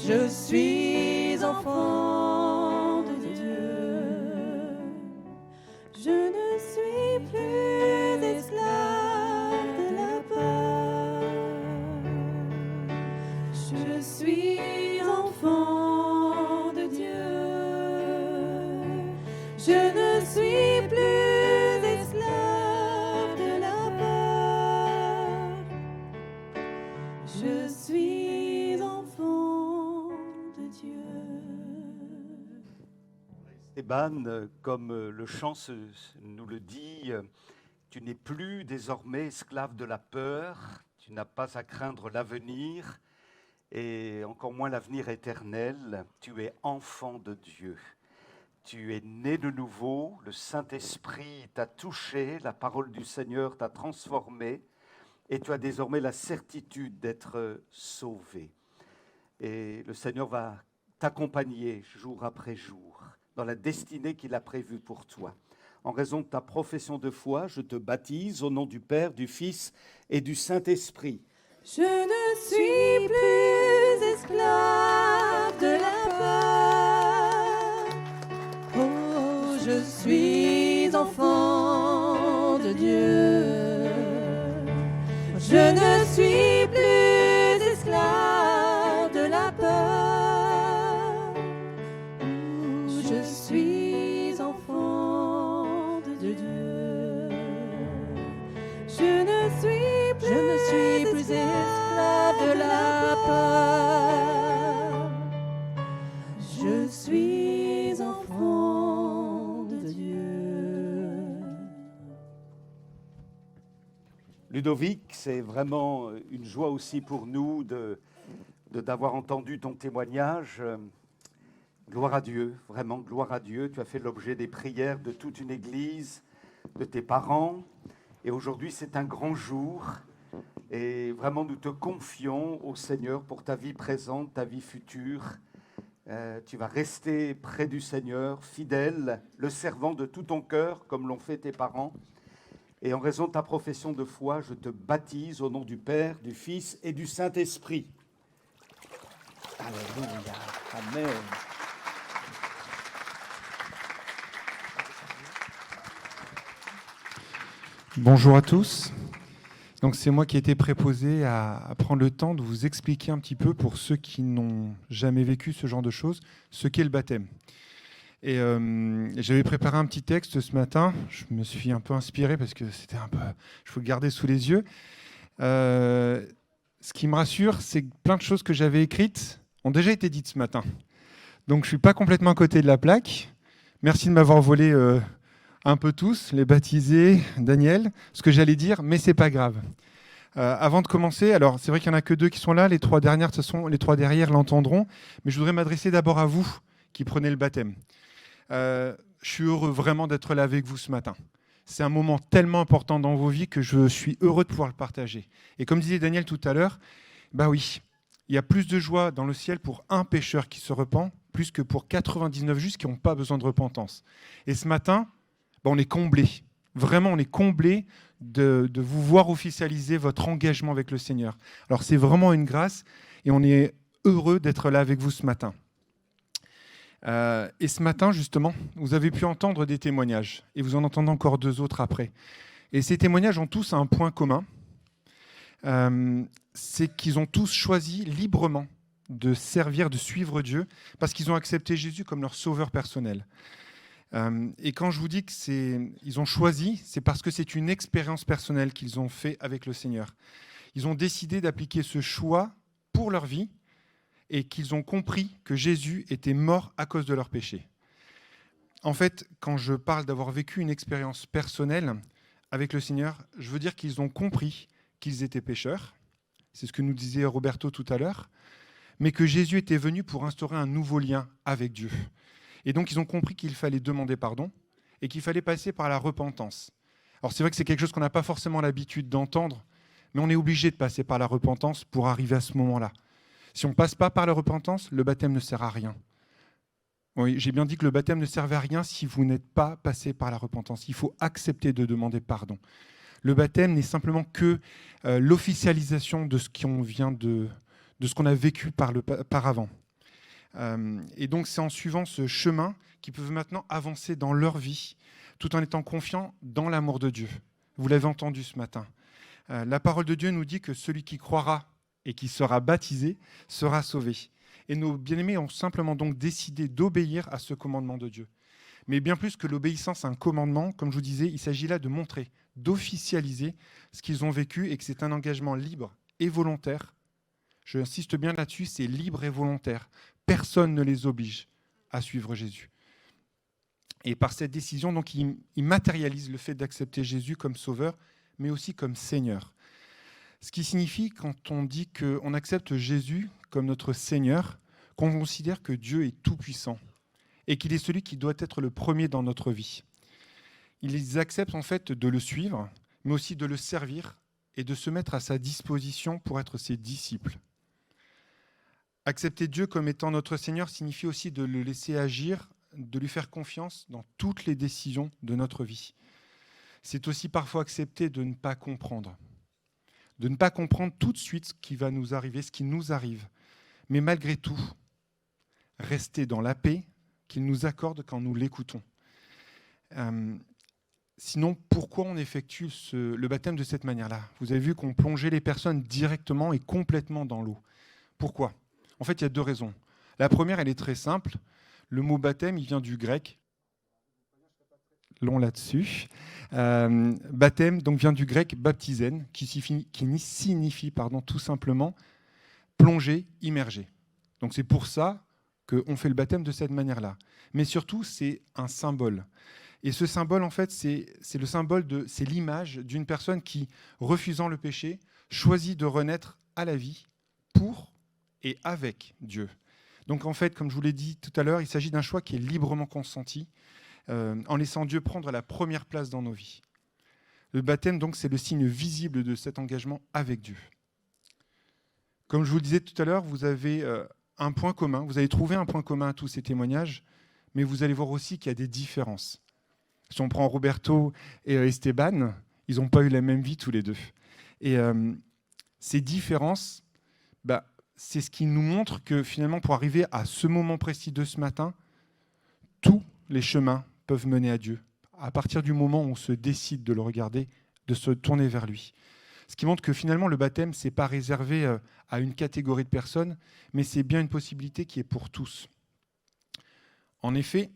je suis enfant de Dieu. Je ne suis plus esclave de la peur. Je suis enfant de Dieu. Je ne suis plus esclave de la peur. Je suis enfant de Dieu. Esteban, comme le chant nous le dit, tu n'es plus désormais esclave de la peur, tu n'as pas à craindre l'avenir, et encore moins l'avenir éternel. Tu es enfant de Dieu. Tu es né de nouveau, le Saint-Esprit t'a touché, la parole du Seigneur t'a transformé, et tu as désormais la certitude d'être sauvé. Et le Seigneur va t'accompagner jour après jour dans la destinée qu'il a prévue pour toi. En raison de ta profession de foi, je te baptise au nom du Père, du Fils et du Saint-Esprit. Je ne suis plus esclave de la peur. Oh, je suis enfant de Dieu. Je ne suis plus esclave de la peur. Oh, je suis enfant de Dieu. Je ne suis plus esclave de la peur. Je suis enfant de Dieu. Ludovic, c'est vraiment une joie aussi pour nous d'avoir entendu ton témoignage. Gloire à Dieu, vraiment gloire à Dieu. Tu as fait l'objet des prières de toute une église, de tes parents. Et aujourd'hui, c'est un grand jour. Et vraiment, nous te confions au Seigneur pour ta vie présente, ta vie future. Tu vas rester près du Seigneur, fidèle, le servant de tout ton cœur, comme l'ont fait tes parents. Et en raison de ta profession de foi, je te baptise au nom du Père, du Fils et du Saint-Esprit. Alléluia. Amen. Bonjour à tous. Donc c'est moi qui ai été préposé à prendre le temps de vous expliquer un petit peu, pour ceux qui n'ont jamais vécu ce genre de choses, ce qu'est le baptême. Et j'avais préparé un petit texte ce matin. Je me suis un peu inspiré parce que c'était un peu... Je faut le garder sous les yeux. Ce qui me rassure, c'est que plein de choses que j'avais écrites ont déjà été dites ce matin. Donc je ne suis pas complètement à côté de la plaque. Merci de m'avoir volé un peu tous, les baptisés, Daniel, ce que j'allais dire, mais ce n'est pas grave. Avant de commencer, alors c'est vrai qu'il n'y en a que 2 qui sont là, les 3 dernières, de toute façon, les 3 derrière l'entendront, mais je voudrais m'adresser d'abord à vous qui prenez le baptême. Je suis heureux vraiment d'être là avec vous ce matin. C'est un moment tellement important dans vos vies que je suis heureux de pouvoir le partager. Et comme disait Daniel tout à l'heure, bah oui, il y a plus de joie dans le ciel pour un pécheur qui se repent, plus que pour 99 justes qui n'ont pas besoin de repentance. Et ce matin, bah on est comblés. Vraiment, on est comblés de vous voir officialiser votre engagement avec le Seigneur. Alors c'est vraiment une grâce et on est heureux d'être là avec vous ce matin. Et ce matin, justement, vous avez pu entendre des témoignages et vous en entendez encore 2 autres après. Et ces témoignages ont tous un point commun, c'est qu'ils ont tous choisi librement de servir, de suivre Dieu, parce qu'ils ont accepté Jésus comme leur sauveur personnel. Et quand je vous dis qu'ils ont choisi, c'est parce que c'est une expérience personnelle qu'ils ont fait avec le Seigneur. Ils ont décidé d'appliquer ce choix pour leur vie, et qu'ils ont compris que Jésus était mort à cause de leurs péchés. En fait, quand je parle d'avoir vécu une expérience personnelle avec le Seigneur, je veux dire qu'ils ont compris qu'ils étaient pécheurs, c'est ce que nous disait Roberto tout à l'heure, mais que Jésus était venu pour instaurer un nouveau lien avec Dieu. Et donc, ils ont compris qu'il fallait demander pardon et qu'il fallait passer par la repentance. Alors, c'est vrai que c'est quelque chose qu'on n'a pas forcément l'habitude d'entendre, mais on est obligé de passer par la repentance pour arriver à ce moment-là. Si on ne passe pas par la repentance, le baptême ne sert à rien. Oui, j'ai bien dit que le baptême ne servait à rien si vous n'êtes pas passé par la repentance. Il faut accepter de demander pardon. Le baptême n'est simplement que l'officialisation de ce qu'on a vécu par avant. Et donc c'est en suivant ce chemin qu'ils peuvent maintenant avancer dans leur vie, tout en étant confiants dans l'amour de Dieu. Vous l'avez entendu ce matin. La parole de Dieu nous dit que celui qui croira et qui sera baptisé, sera sauvé. Et nos bien-aimés ont simplement donc décidé d'obéir à ce commandement de Dieu. Mais bien plus que l'obéissance à un commandement, comme je vous disais, il s'agit là de montrer, d'officialiser ce qu'ils ont vécu et que c'est un engagement libre et volontaire. Je insiste bien là-dessus, c'est libre et volontaire. Personne ne les oblige à suivre Jésus. Et par cette décision, donc, ils matérialisent le fait d'accepter Jésus comme sauveur, mais aussi comme Seigneur. Ce qui signifie, quand on dit qu'on accepte Jésus comme notre Seigneur, qu'on considère que Dieu est tout-puissant et qu'il est celui qui doit être le premier dans notre vie. Ils acceptent en fait de le suivre, mais aussi de le servir et de se mettre à sa disposition pour être ses disciples. Accepter Dieu comme étant notre Seigneur signifie aussi de le laisser agir, de lui faire confiance dans toutes les décisions de notre vie. C'est aussi parfois accepter de ne pas comprendre. De ne pas comprendre tout de suite ce qui va nous arriver, ce qui nous arrive. Mais malgré tout, rester dans la paix qu'il nous accorde quand nous l'écoutons. Sinon, pourquoi on effectue le baptême de cette manière-là ? Vous avez vu qu'on plongeait les personnes directement et complètement dans l'eau. Pourquoi ? En fait, il y a 2 raisons. La première, elle est très simple. Le mot baptême, il vient du grec. Long là-dessus. Baptême donc vient du grec baptizen, qui signifie tout simplement plonger, immerger. Donc c'est pour ça qu'on fait le baptême de cette manière-là. Mais surtout, c'est un symbole. Et ce symbole, en fait, c'est l'image d'une personne qui, refusant le péché, choisit de renaître à la vie pour et avec Dieu. Donc en fait, comme je vous l'ai dit tout à l'heure, il s'agit d'un choix qui est librement consenti, en laissant Dieu prendre la première place dans nos vies. Le baptême, donc, c'est le signe visible de cet engagement avec Dieu. Comme je vous le disais tout à l'heure, vous avez un point commun, vous avez trouvé un point commun à tous ces témoignages, mais vous allez voir aussi qu'il y a des différences. Si on prend Roberto et Esteban, ils n'ont pas eu la même vie tous les 2. Et ces différences, c'est ce qui nous montre que finalement, pour arriver à ce moment précis de ce matin, tous les chemins peuvent mener à Dieu, à partir du moment où on se décide de le regarder, de se tourner vers lui. Ce qui montre que finalement, le baptême, ce n'est pas réservé à une catégorie de personnes, mais c'est bien une possibilité qui est pour tous. En effet,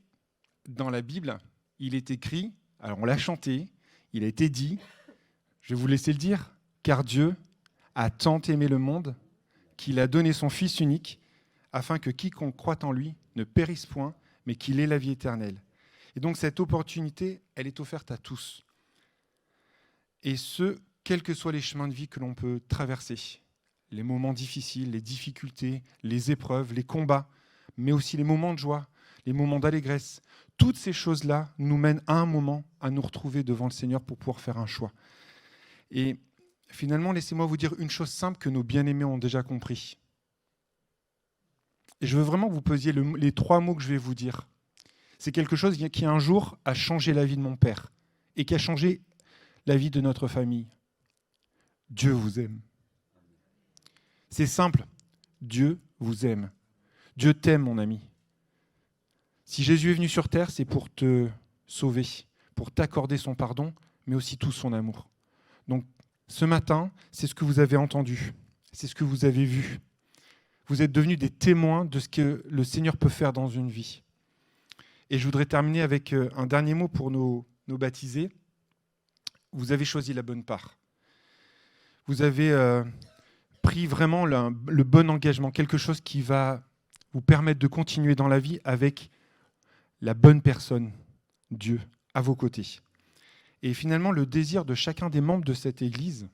dans la Bible, il est écrit, alors on l'a chanté, il a été dit, je vais vous laisser le dire, car Dieu a tant aimé le monde qu'il a donné son Fils unique, afin que quiconque croit en lui ne périsse point, mais qu'il ait la vie éternelle. Et donc cette opportunité, elle est offerte à tous. Et ce, quels que soient les chemins de vie que l'on peut traverser, les moments difficiles, les difficultés, les épreuves, les combats, mais aussi les moments de joie, les moments d'allégresse, toutes ces choses-là nous mènent à un moment à nous retrouver devant le Seigneur pour pouvoir faire un choix. Et finalement, laissez-moi vous dire une chose simple que nos bien-aimés ont déjà compris. Et je veux vraiment que vous posiez les 3 mots que je vais vous dire. C'est quelque chose qui un jour a changé la vie de mon père et qui a changé la vie de notre famille. Dieu vous aime. C'est simple. Dieu vous aime. Dieu t'aime, mon ami. Si Jésus est venu sur terre, c'est pour te sauver, pour t'accorder son pardon, mais aussi tout son amour. Donc, ce matin, c'est ce que vous avez entendu, c'est ce que vous avez vu. Vous êtes devenus des témoins de ce que le Seigneur peut faire dans une vie. Et je voudrais terminer avec un dernier mot pour nos baptisés. Vous avez choisi la bonne part. Vous avez pris vraiment le bon engagement, quelque chose qui va vous permettre de continuer dans la vie avec la bonne personne, Dieu, à vos côtés. Et finalement, le désir de chacun des membres de cette Église,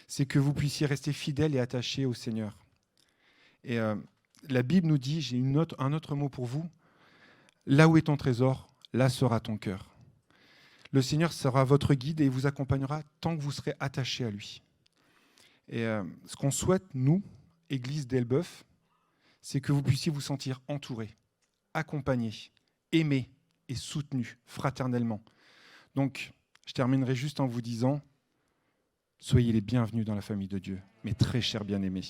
c'est que vous puissiez rester fidèles et attachés au Seigneur. Et la Bible nous dit, j'ai un autre mot pour vous, là où est ton trésor, là sera ton cœur. Le Seigneur sera votre guide et vous accompagnera tant que vous serez attachés à lui. Et ce qu'on souhaite, nous, Église d'Elbeuf, c'est que vous puissiez vous sentir entourés, accompagnés, aimés et soutenus fraternellement. Donc, je terminerai juste en vous disant, soyez les bienvenus dans la famille de Dieu, mes très chers bien-aimés.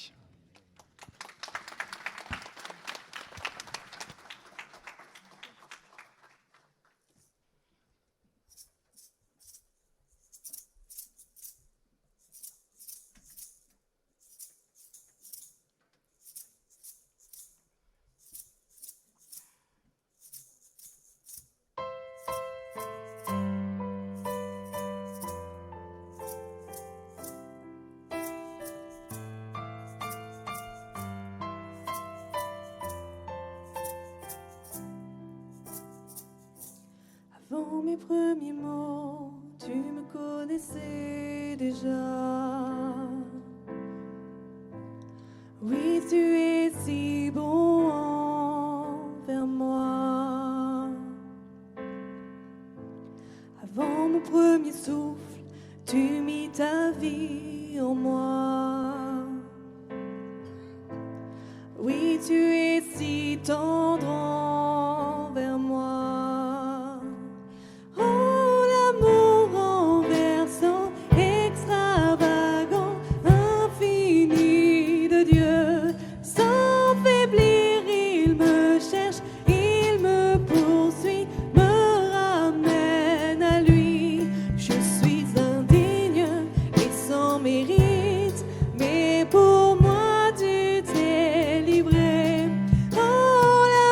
Avant mes premiers mots, tu me connaissais déjà. Oui, tu es si bon envers moi. Avant mon premier souffle, tu mis ta vie en moi. Oui, tu es si tendre envers moi. Oh, l'amour renversant, extravagant, infini de Dieu. Sans faiblir, il me cherche, il me poursuit, me ramène à lui. Je suis indigne et sans mérite, mais pour moi tu t'es livré. Oh,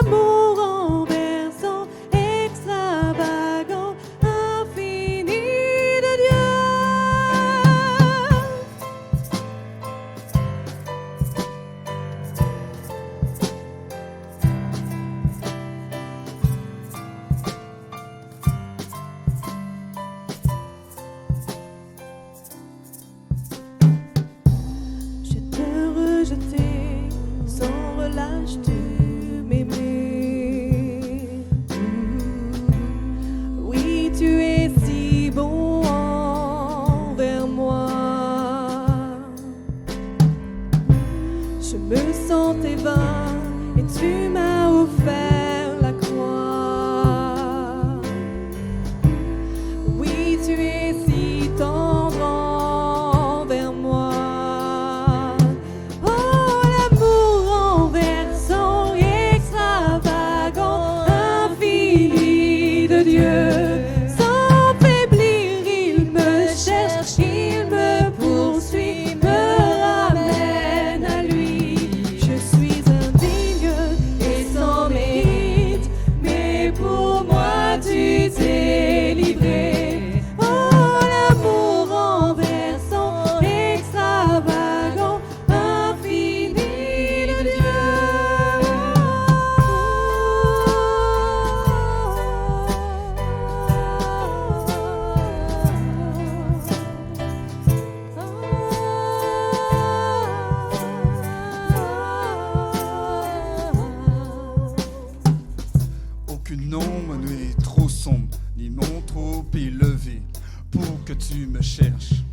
Aucune ombre n'est trop sombre, ni mon trop élevé pour que tu me cherches.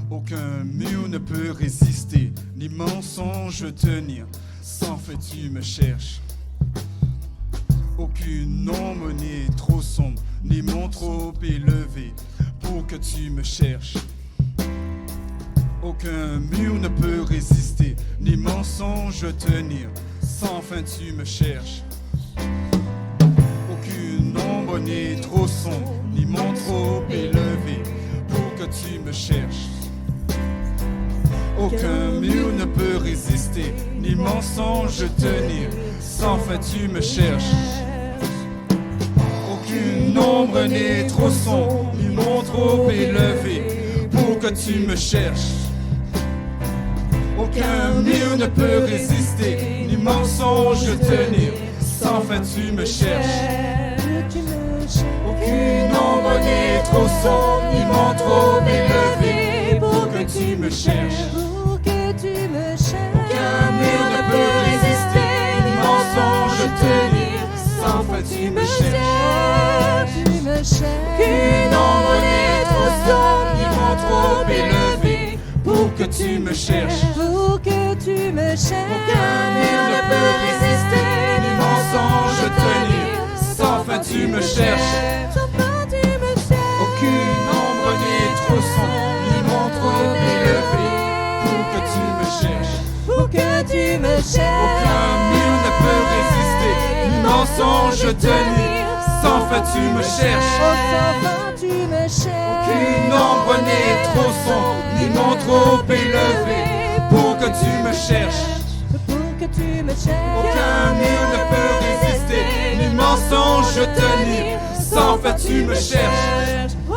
Aucun mur ne peut résister, ni mensonge tenir, sans fait tu me cherches. Aucune ombre n'est trop sombre, ni mon trop élevé pour que tu me cherches. Aucun mur ne peut résister, ni mensonge tenir, sans fin tu me cherches. Aucune ombre n'est trop sombre, ni mon trop élevé pour que tu me cherches. Aucun mur ne peut résister, ni mensonge tenir, sans fin tu me cherches. Aucune ombre n'est trop sombre, ni mon trop élevé pour que tu me cherches. Aucun mur ne peut résister, ni mensonge tenir, sans fin tu me cherches. Aucune ombre n'est trop sombre, ni mon trop élevé pour que tu me cherches. Aucun mur ne peut résister, ni mensonge tenir, sans fin tu me cherches. Aucune ombre n'est trop sombre, ni mon trop élevé pour que tu me cherches. Aucun mur ne peut résister, ni mensonge tenir, sans fin tu me cherches. Aucune ombre n'est trop sombre, ni mon trop élevé pour que tu me cherches. Aucun mur ne peut résister, ni mensonge tenir, sans fin tu me cherches. Aucune ombre n'est trop sombre, ni mon trop élevé pour que tu me cherches. Aucun mur ne peut résister, ni mensonge tenir, sans fin tu me cherches. Oh,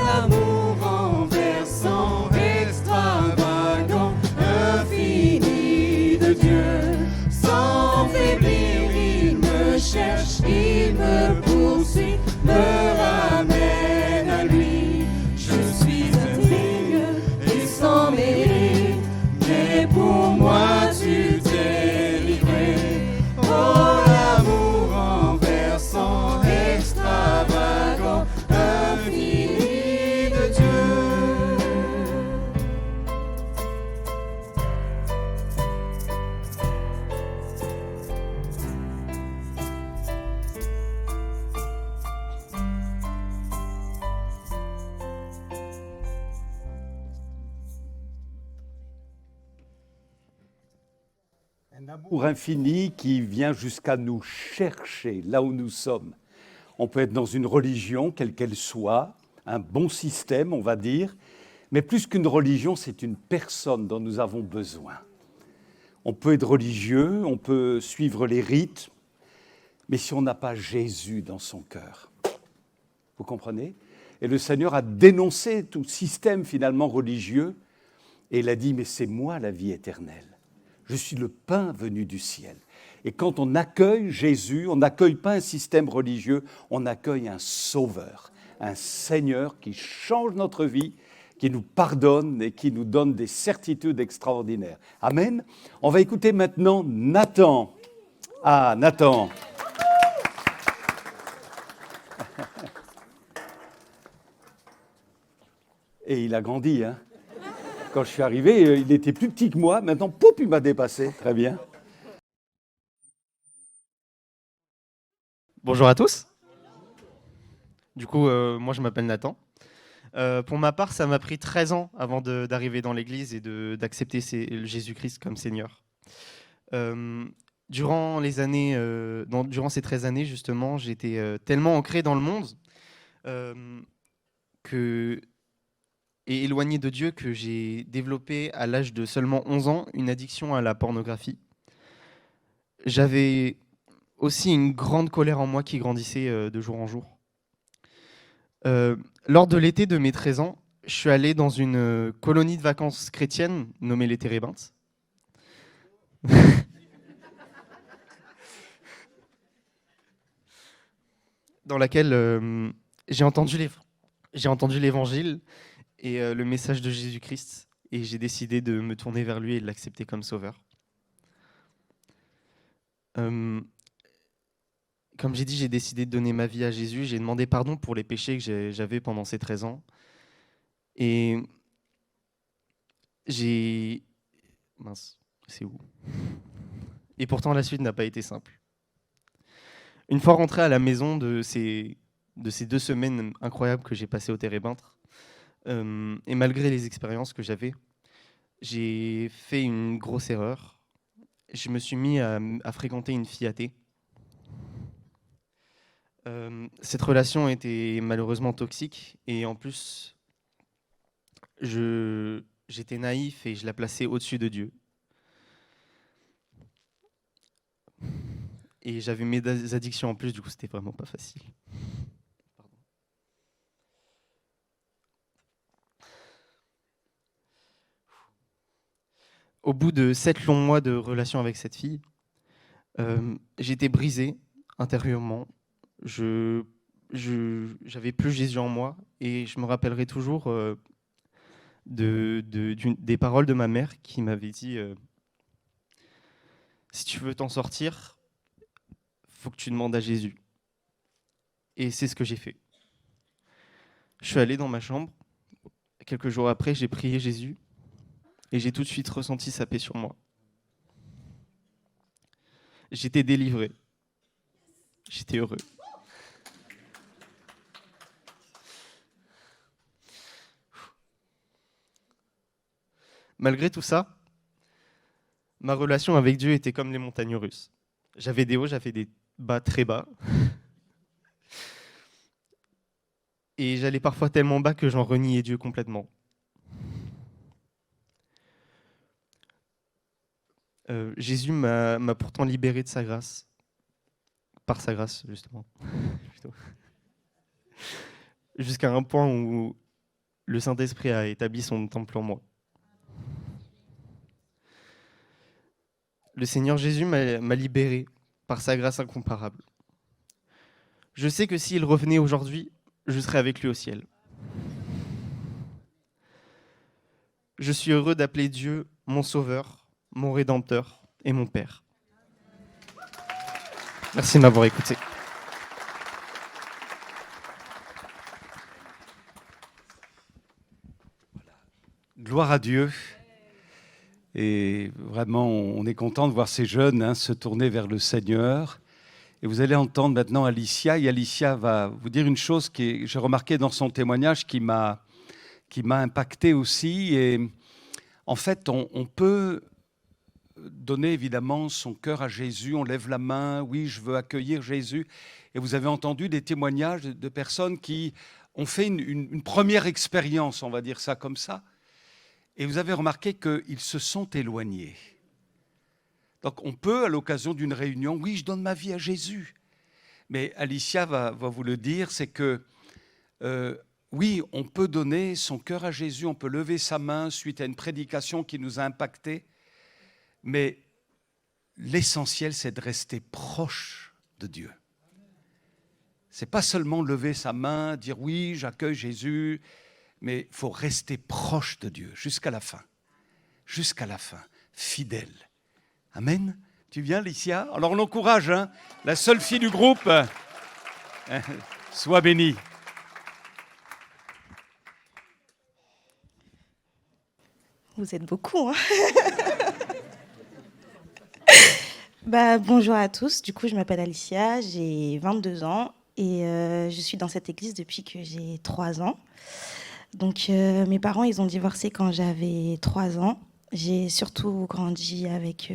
l'amour renversant, extravagant, infini de Dieu. Sans faiblir, il me cherche, il me poursuit, me ramène à lui. Je suis indigne et sans mérite, mais pour moi tu t'es livré. Oh, l'amour renversant, extravagant, infini de Dieu. Un amour infini qui vient jusqu'à nous chercher là où nous sommes. On peut être dans une religion, quelle qu'elle soit, un bon système, on va dire, mais plus qu'une religion, c'est une personne dont nous avons besoin. On peut être religieux, on peut suivre les rites, mais si on n'a pas Jésus dans son cœur, vous comprenez? Et le Seigneur a dénoncé tout système finalement religieux, et il a dit, mais c'est moi la vie éternelle. Je suis le pain venu du ciel. Et quand on accueille Jésus, on n'accueille pas un système religieux, on accueille un sauveur, un Seigneur qui change notre vie, qui nous pardonne et qui nous donne des certitudes extraordinaires. Amen. On va écouter maintenant Nathan. Ah, Nathan. Et il a grandi, hein. Quand je suis arrivé, il était plus petit que moi. Maintenant, poup, il m'a dépassé. Très bien. Bonjour à tous. Du coup, moi, je m'appelle Nathan. Pour ma part, ça m'a pris 13 ans avant d'arriver dans l'église et d'accepter Jésus-Christ comme Seigneur. Durant ces 13 années, justement, j'étais tellement ancré dans le monde et éloigné de Dieu que j'ai développé à l'âge de seulement 11 ans une addiction à la pornographie. J'avais aussi une grande colère en moi qui grandissait de jour en jour. Lors de l'été de mes 13 ans, je suis allé dans une colonie de vacances chrétienne nommée les Térébintes. Dans laquelle j'ai entendu l'évangile et le message de Jésus-Christ, et j'ai décidé de me tourner vers lui et de l'accepter comme sauveur. comme j'ai dit, j'ai décidé de donner ma vie à Jésus. J'ai demandé pardon pour les péchés que j'avais pendant ces 13 ans. Et j'ai... Mince, c'est où? Et pourtant, la suite n'a pas été simple. Une fois rentré à la maison de ces 2 semaines incroyables que j'ai passées au Térébintre, et malgré les expériences que j'avais, j'ai fait une grosse erreur. Je me suis mis à fréquenter une fille athée. Cette relation était malheureusement toxique et en plus, j'étais naïf et je la plaçais au-dessus de Dieu. Et j'avais mes addictions en plus, du coup c'était vraiment pas facile. Pardon. Au bout de 7 longs mois de relation avec cette fille, j'étais brisé intérieurement. J'avais plus Jésus en moi et je me rappellerai toujours des paroles de ma mère qui m'avait dit si tu veux t'en sortir, faut que tu demandes à Jésus. Et c'est ce que j'ai fait. Je suis allé dans ma chambre. Quelques jours après, j'ai prié Jésus et j'ai tout de suite ressenti sa paix sur moi. J'étais délivré. J'étais heureux. Malgré tout ça, ma relation avec Dieu était comme les montagnes russes. J'avais des hauts, j'avais des bas très bas. Et j'allais parfois tellement bas que j'en reniais Dieu complètement. Jésus m'a pourtant libéré de sa grâce. Par sa grâce, justement. Jusqu'à un point où le Saint-Esprit a établi son temple en moi. Le Seigneur Jésus m'a libéré par sa grâce incomparable. Je sais que s'il revenait aujourd'hui, je serais avec lui au ciel. Je suis heureux d'appeler Dieu mon Sauveur, mon Rédempteur et mon Père. Merci de m'avoir écouté. Gloire à Dieu. Et vraiment, on est content de voir ces jeunes se tourner vers le Seigneur. Et vous allez entendre maintenant Alicia. Et Alicia va vous dire une chose que j'ai remarqué dans son témoignage qui m'a impacté aussi. Et en fait, on peut donner évidemment son cœur à Jésus. On lève la main. Oui, je veux accueillir Jésus. Et vous avez entendu des témoignages de personnes qui ont fait une première expérience, on va dire ça comme ça. Et vous avez remarqué qu'ils se sont éloignés. Donc on peut, à l'occasion d'une réunion, oui, je donne ma vie à Jésus. Mais Alicia va vous le dire, c'est que oui, on peut donner son cœur à Jésus, on peut lever sa main suite à une prédication qui nous a impactés. Mais l'essentiel, c'est de rester proche de Dieu. Ce n'est pas seulement lever sa main, dire oui, j'accueille Jésus, mais il faut rester proche de Dieu jusqu'à la fin, fidèle. Amen. Tu viens, Alicia? Alors on l'encourage, la seule fille du groupe. Sois bénie. Vous êtes beaucoup, bonjour à tous. Du coup, je m'appelle Alicia, j'ai 22 ans et je suis dans cette église depuis que j'ai 3 ans. Donc, mes parents, ils ont divorcé quand j'avais 3 ans. J'ai surtout grandi avec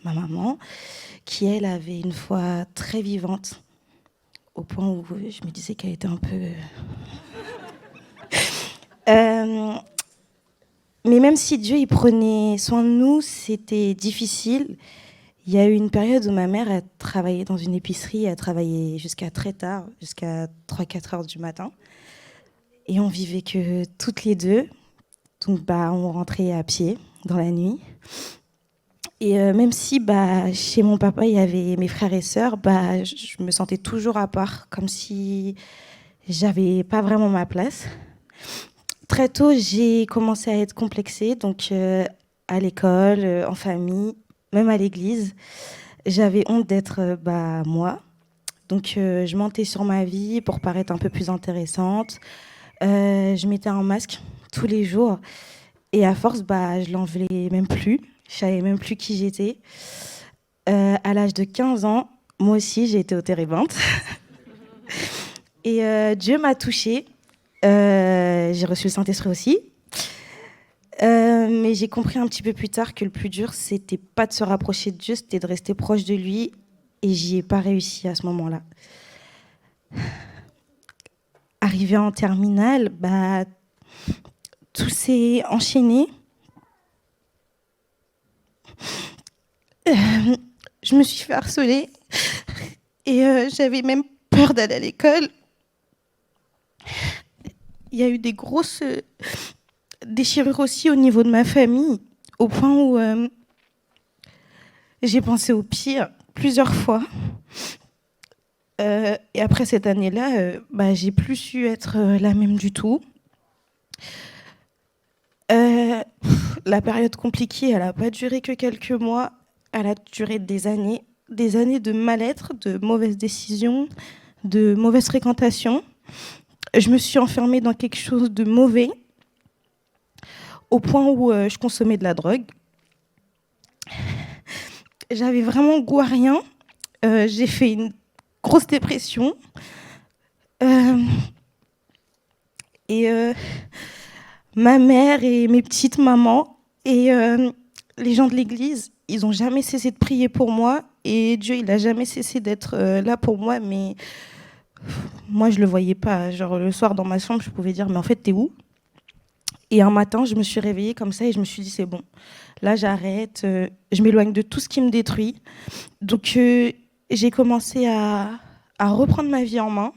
ma maman, qui, elle, avait une foi très vivante, au point où je me disais qu'elle était un peu... Mais même si Dieu il prenait soin de nous, c'était difficile. Il y a eu une période où ma mère a travaillé dans une épicerie, elle travaillait jusqu'à très tard, jusqu'à 3-4 heures du matin. Et on vivait que toutes les deux. Donc, on rentrait à pied dans la nuit. Et même si chez mon papa, il y avait mes frères et sœurs, je me sentais toujours à part, comme si j'avais pas vraiment ma place. Très tôt, j'ai commencé à être complexée, donc à l'école, en famille, même à l'église. J'avais honte d'être moi. Donc, je mentais sur ma vie pour paraître un peu plus intéressante. Je mettais un masque tous les jours. Et à force, je l'enlevais même plus. Je savais même plus qui j'étais. À l'âge de 15 ans, moi aussi, j'ai été au térébinthe. Et Dieu m'a touchée. J'ai reçu le Saint-Esprit aussi. Mais j'ai compris un petit peu plus tard que le plus dur, c'était pas de se rapprocher de Dieu, c'était de rester proche de lui. Et j'y ai pas réussi à ce moment-là. Arrivé en terminale, tout s'est enchaîné. Je me suis fait harceler et j'avais même peur d'aller à l'école. Il y a eu des grosses déchirures aussi au niveau de ma famille, au point où j'ai pensé au pire plusieurs fois. Et après cette année-là, j'ai plus su être la même du tout. La période compliquée, elle n'a pas duré que quelques mois, elle a duré des années de mal-être, de mauvaises décisions, de mauvaises fréquentations. Je me suis enfermée dans quelque chose de mauvais, au point où je consommais de la drogue. J'avais vraiment goût à rien. J'ai fait une grosse dépression. Ma mère et mes petites mamans et les gens de l'église, ils n'ont jamais cessé de prier pour moi. Et Dieu, il n'a jamais cessé d'être là pour moi. Mais moi, je ne le voyais pas. Genre, le soir, dans ma chambre, je pouvais dire, mais en fait, t'es où ? Et un matin, je me suis réveillée comme ça et je me suis dit, c'est bon. Là, j'arrête. Je m'éloigne de tout ce qui me détruit. Donc, j'ai commencé à reprendre ma vie en main.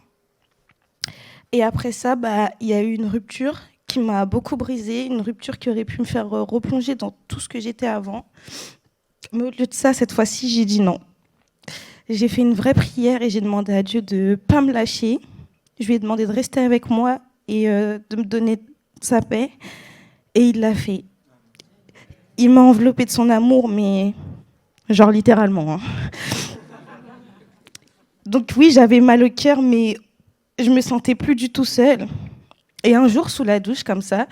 Et après ça, il y a eu une rupture qui m'a beaucoup brisée, une rupture qui aurait pu me faire replonger dans tout ce que j'étais avant. Mais au lieu de ça, cette fois-ci, j'ai dit non. J'ai fait une vraie prière et j'ai demandé à Dieu de ne pas me lâcher. Je lui ai demandé de rester avec moi et de me donner sa paix. Et il l'a fait. Il m'a enveloppée de son amour, mais genre littéralement. Hein. Donc oui, j'avais mal au cœur, mais je me sentais plus du tout seule. Et un jour, sous la douche, comme ça,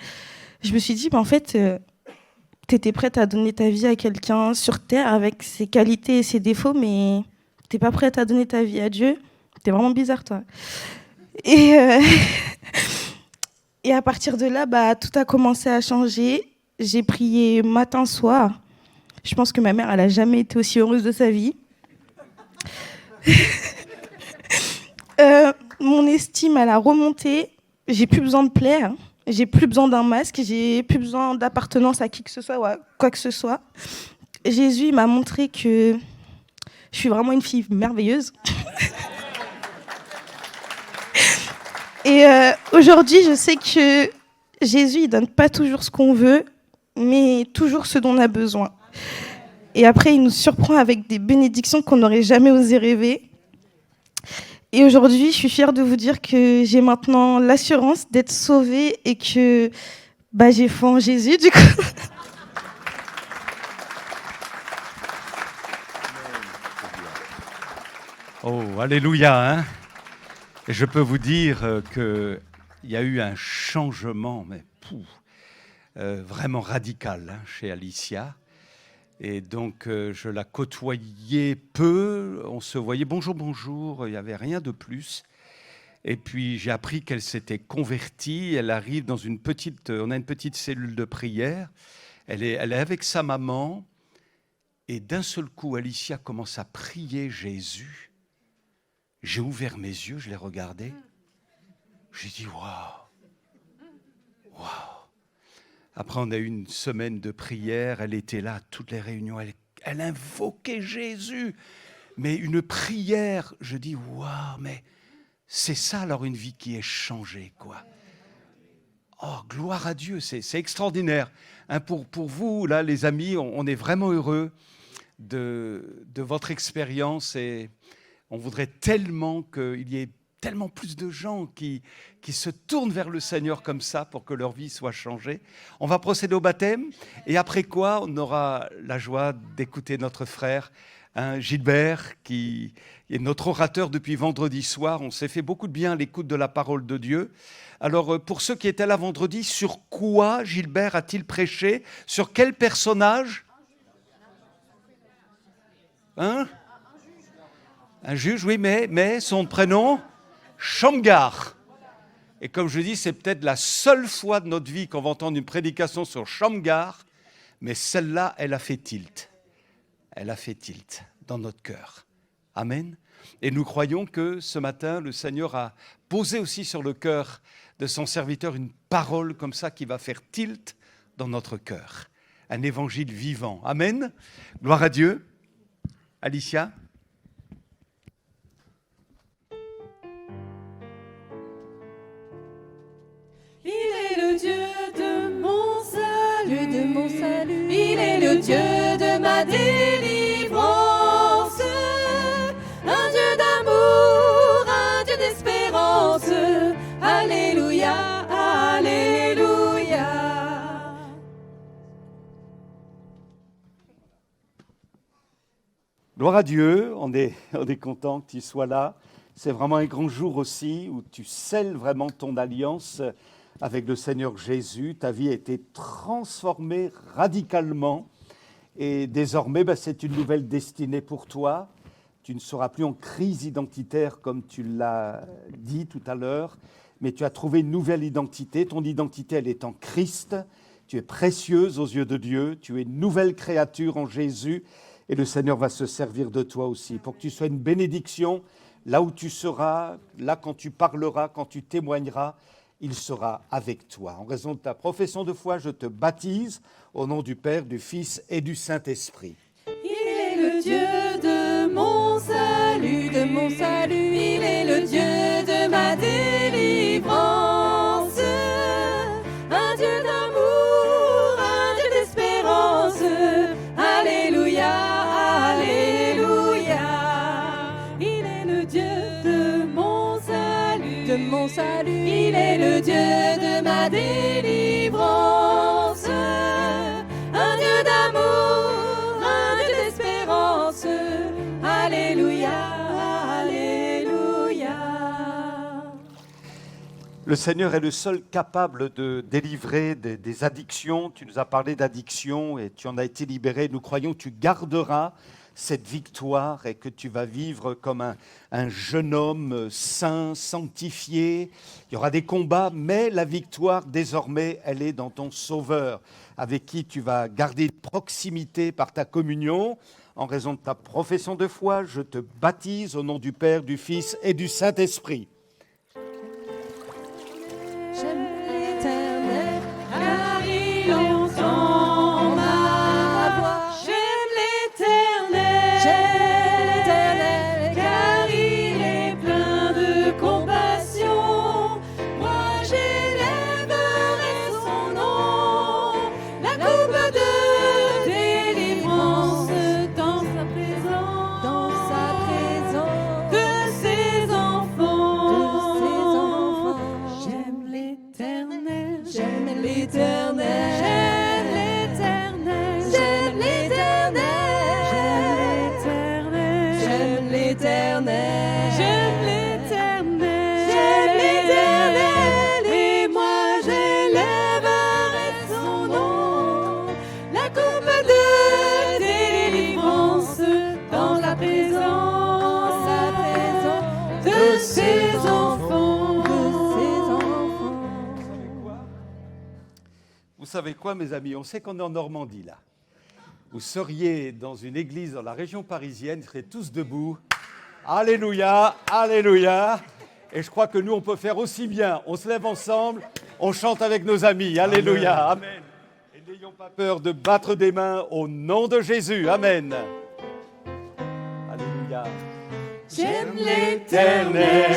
je me suis dit, en fait, t'étais prête à donner ta vie à quelqu'un sur Terre avec ses qualités et ses défauts, mais t'es pas prête à donner ta vie à Dieu. T'es vraiment bizarre, toi. Et à partir de là, tout a commencé à changer. J'ai prié matin, soir. Je pense que ma mère, elle a jamais été aussi heureuse de sa vie. Mon estime, elle a remonté. J'ai plus besoin de plaire. J'ai plus besoin d'un masque. J'ai plus besoin d'appartenance à qui que ce soit ou à quoi que ce soit. Jésus m'a montré que je suis vraiment une fille merveilleuse. Et aujourd'hui, je sais que Jésus, il donne pas toujours ce qu'on veut, mais toujours ce dont on a besoin. Et après, il nous surprend avec des bénédictions qu'on n'aurait jamais osé rêver. Et aujourd'hui, je suis fière de vous dire que j'ai maintenant l'assurance d'être sauvée et que j'ai foi en Jésus, du coup. Oh, alléluia, hein. Et je peux vous dire qu'il y a eu un changement, mais vraiment radical hein, chez Alicia. Et donc, je la côtoyais peu, on se voyait bonjour, bonjour, il n'y avait rien de plus. Et puis, j'ai appris qu'elle s'était convertie, elle arrive dans on a une petite cellule de prière, elle est avec sa maman, et d'un seul coup, Alicia commence à prier Jésus. J'ai ouvert mes yeux, je l'ai regardé, j'ai dit waouh, waouh. Après, on a eu une semaine de prière. Elle était là à toutes les réunions. Elle invoquait Jésus. Mais une prière, je dis, waouh, mais c'est ça alors une vie qui est changée, quoi. Oh, gloire à Dieu, c'est extraordinaire. Hein, pour vous, là, les amis, on est vraiment heureux de votre expérience et on voudrait tellement qu'il y ait tellement plus de gens qui se tournent vers le Seigneur comme ça pour que leur vie soit changée. On va procéder au baptême et après quoi, on aura la joie d'écouter notre frère Gilbert, qui est notre orateur depuis vendredi soir. On s'est fait beaucoup de bien à l'écoute de la parole de Dieu. Alors, pour ceux qui étaient là vendredi, sur quoi Gilbert a-t-il prêché? Sur quel personnage? Un juge, oui, mais son prénom? Shamgar. Et comme je dis, c'est peut-être la seule fois de notre vie qu'on va entendre une prédication sur Shamgar, mais celle-là, elle a fait tilt. Elle a fait tilt dans notre cœur. Amen. Et nous croyons que ce matin, le Seigneur a posé aussi sur le cœur de son serviteur une parole comme ça qui va faire tilt dans notre cœur. Un évangile vivant. Amen. Gloire à Dieu. Alicia. Il est le Dieu de mon salut, de mon salut. Il est le Dieu de ma délivrance. Un Dieu d'amour, un Dieu d'espérance. Alléluia, alléluia. Gloire à Dieu, on est content que tu sois là. C'est vraiment un grand jour aussi où tu scelles vraiment ton alliance avec le Seigneur Jésus. Ta vie a été transformée radicalement et désormais, c'est une nouvelle destinée pour toi. Tu ne seras plus en crise identitaire comme tu l'as dit tout à l'heure, mais tu as trouvé une nouvelle identité. Ton identité, elle est en Christ. Tu es précieuse aux yeux de Dieu. Tu es une nouvelle créature en Jésus. Et le Seigneur va se servir de toi aussi pour que tu sois une bénédiction. Là où tu seras, là quand tu parleras, quand tu témoigneras, il sera avec toi. En raison de ta profession de foi, je te baptise au nom du Père, du Fils et du Saint-Esprit. Il est le Dieu de mon salut, de mon salut. Il est le Dieu de ma délivrance. Un Dieu d'amour, un Dieu d'espérance. Alléluia, alléluia. Il est le Dieu de mon salut, de mon salut. Il est le Dieu de ma délivrance. Un Dieu d'amour, un Dieu d'espérance. Alléluia, alléluia. Le Seigneur est le seul capable de délivrer des addictions. Tu nous as parlé d'addiction et tu en as été libéré. Nous croyons que tu garderas cette victoire et que tu vas vivre comme un jeune homme saint, sanctifié. Il y aura des combats, mais la victoire, désormais, elle est dans ton Sauveur, avec qui tu vas garder une proximité par ta communion. En raison de ta profession de foi, je te baptise au nom du Père, du Fils et du Saint-Esprit. J'aime l'Éternel, car il entend ma voix. J'aime l'Éternel, car il est plein de compassion. Moi j'élèverai son nom, la coupe de délivrance dans sa présence, de ses enfants. J'aime l'Éternel, j'aime l'Éternel, j'aime l'Éternel, j'aime l'Éternel, j'aime l'Éternel, j'aime l'Éternel, j'aime l'Éternel, et moi j'élèverai son nom, la coupe de délivrance dans la présence, de ses enfants, de ses enfants. Vous savez quoi, mes amis? On sait qu'on est en Normandie, là. Vous seriez dans une église dans la région parisienne, vous serez tous debout. Alléluia, alléluia. Et je crois que nous, on peut faire aussi bien. On se lève ensemble, on chante avec nos amis. Alléluia, amen. Et n'ayons pas peur de battre des mains au nom de Jésus. Amen. Alléluia. J'aime l'Éternel,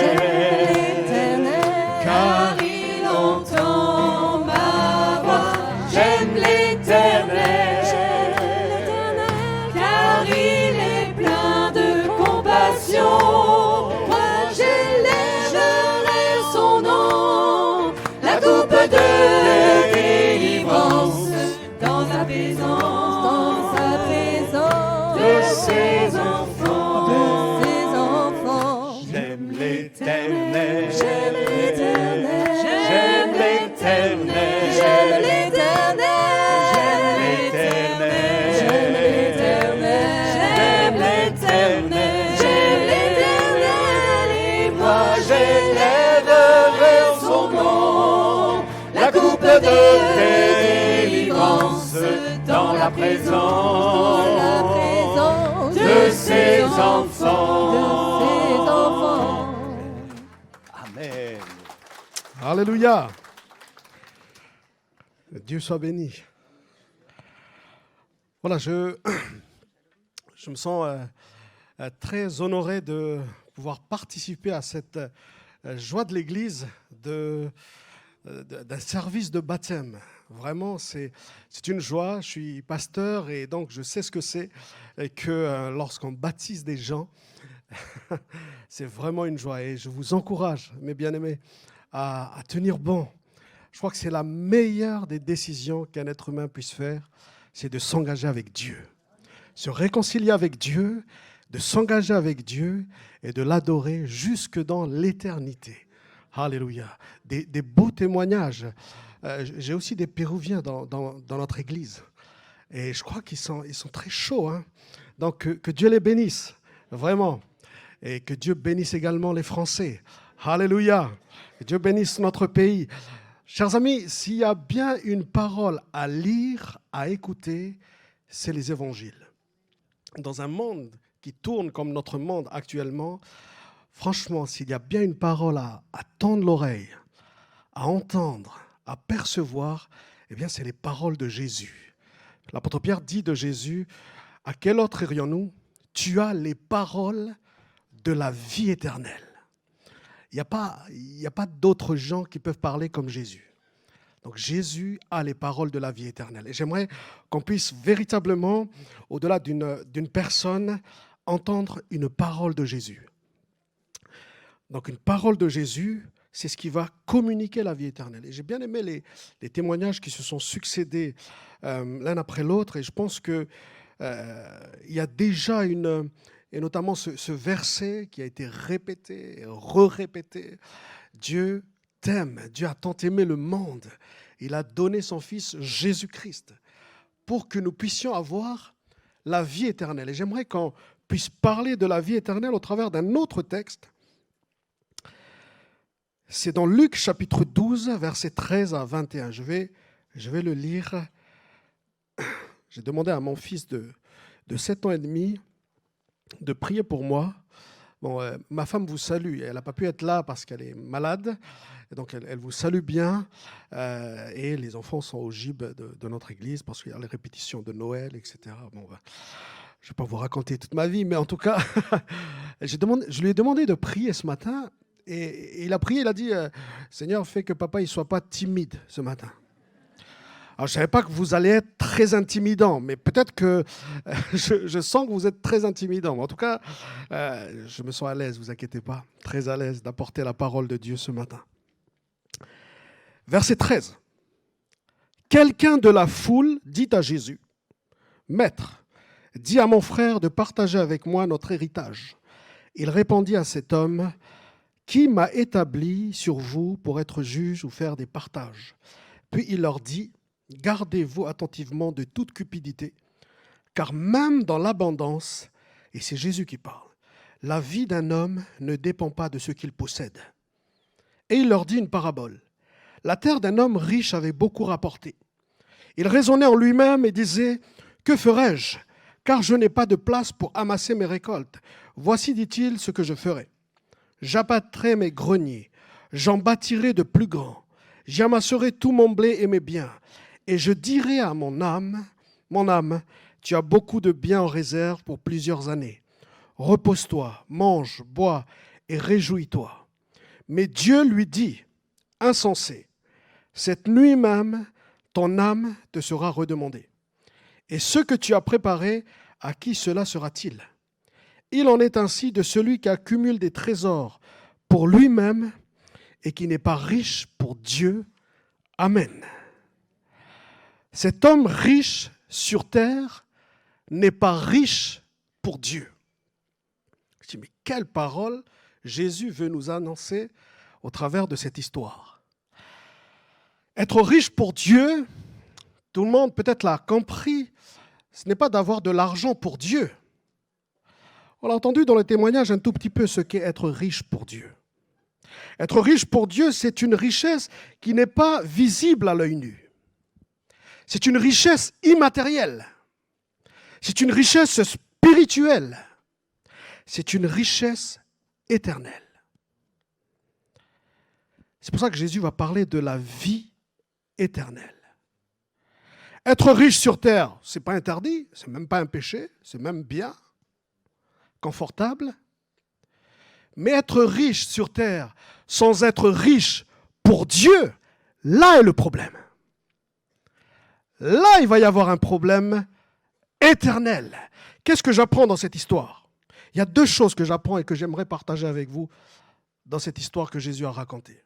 car il entend ma voix. J'aime l'Éternel, car il est plein de compassion. Moi j'élèverai son nom, la coupe de délivrance dans sa présence, de ses enfants. de délivrance dans la présence de ses enfants. Amen. Alléluia. Dieu soit béni. Voilà, je me sens très honoré de pouvoir participer à cette joie de l'Église d'un service de baptême. Vraiment, c'est une joie. Je suis pasteur et donc je sais ce que c'est que lorsqu'on baptise des gens, c'est vraiment une joie. Et je vous encourage, mes bien-aimés, à tenir bon. Je crois que c'est la meilleure des décisions qu'un être humain puisse faire, c'est de s'engager avec Dieu. Se réconcilier avec Dieu, de s'engager avec Dieu et de l'adorer jusque dans l'éternité. Alléluia. Des beaux témoignages. J'ai aussi des Péruviens dans notre église. Et je crois qu'ils sont très chauds. Hein. Donc, que Dieu les bénisse, vraiment. Et que Dieu bénisse également les Français. Alléluia. Que Dieu bénisse notre pays. Chers amis, s'il y a bien une parole à lire, à écouter, c'est les évangiles. Dans un monde qui tourne comme notre monde actuellement, franchement, s'il y a bien une parole à tendre l'oreille, à entendre, à percevoir, eh bien, c'est les paroles de Jésus. L'apôtre Pierre dit de Jésus, « À quel autre irions-nous ? Tu as les paroles de la vie éternelle. » Il n'y a pas d'autres gens qui peuvent parler comme Jésus. Donc Jésus a les paroles de la vie éternelle. Et j'aimerais qu'on puisse véritablement, au-delà d'une personne, entendre une parole de Jésus. Donc une parole de Jésus, c'est ce qui va communiquer la vie éternelle. Et j'ai bien aimé les témoignages qui se sont succédés l'un après l'autre. Et je pense qu'il y a déjà et notamment ce verset qui a été répété, re-répété. Dieu t'aime, Dieu a tant aimé le monde. Il a donné son Fils Jésus-Christ pour que nous puissions avoir la vie éternelle. Et j'aimerais qu'on puisse parler de la vie éternelle au travers d'un autre texte. C'est dans Luc chapitre 12, versets 13 à 21. Je vais le lire. J'ai demandé à mon fils de 7 ans et demi de prier pour moi. Bon, ma femme vous salue. Elle n'a pas pu être là parce qu'elle est malade. Et donc, elle vous salue bien. Et les enfants sont au gîte de notre église parce qu'il y a les répétitions de Noël, etc. Bon, je ne vais pas vous raconter toute ma vie, mais en tout cas, je lui ai demandé de prier ce matin. Et il a prié, il a dit, Seigneur, fais que papa ne soit pas timide ce matin. Alors, je ne savais pas que vous allez être très intimidant, mais peut-être que je sens que vous êtes très intimidant. En tout cas, je me sens à l'aise, ne vous inquiétez pas, très à l'aise d'apporter la parole de Dieu ce matin. Verset 13. Quelqu'un de la foule dit à Jésus, « Maître, dis à mon frère de partager avec moi notre héritage. » Il répondit à cet homme, « Qui m'a établi sur vous pour être juge ou faire des partages ?» Puis il leur dit, « Gardez-vous attentivement de toute cupidité, car même dans l'abondance, et c'est Jésus qui parle, la vie d'un homme ne dépend pas de ce qu'il possède. » Et il leur dit une parabole. La terre d'un homme riche avait beaucoup rapporté. Il raisonnait en lui-même et disait, « Que ferai-je ? Car je n'ai pas de place pour amasser mes récoltes. Voici, dit-il, ce que je ferai. J'abattrai mes greniers, j'en bâtirai de plus grands, j'y amasserai tout mon blé et mes biens. Et je dirai à mon âme, tu as beaucoup de biens en réserve pour plusieurs années. Repose-toi, mange, bois et réjouis-toi. » Mais Dieu lui dit, « Insensé, cette nuit même, ton âme te sera redemandée. Et ce que tu as préparé, à qui cela sera-t-il ? Il en est ainsi de celui qui accumule des trésors pour lui-même et qui n'est pas riche pour Dieu. Amen. » Cet homme riche sur terre n'est pas riche pour Dieu. Je dis, mais quelle parole Jésus veut nous annoncer au travers de cette histoire. Être riche pour Dieu, tout le monde peut-être l'a compris, ce n'est pas d'avoir de l'argent pour Dieu. On a entendu dans le témoignage un tout petit peu ce qu'est être riche pour Dieu. Être riche pour Dieu, c'est une richesse qui n'est pas visible à l'œil nu. C'est une richesse immatérielle. C'est une richesse spirituelle. C'est une richesse éternelle. C'est pour ça que Jésus va parler de la vie éternelle. Être riche sur terre, ce n'est pas interdit, ce n'est même pas un péché, c'est même bien, confortable. Mais être riche sur terre sans être riche pour Dieu, là est le problème. Là, il va y avoir un problème éternel. Qu'est-ce que j'apprends dans cette histoire? Il y a deux choses que j'apprends et que j'aimerais partager avec vous dans cette histoire que Jésus a racontée.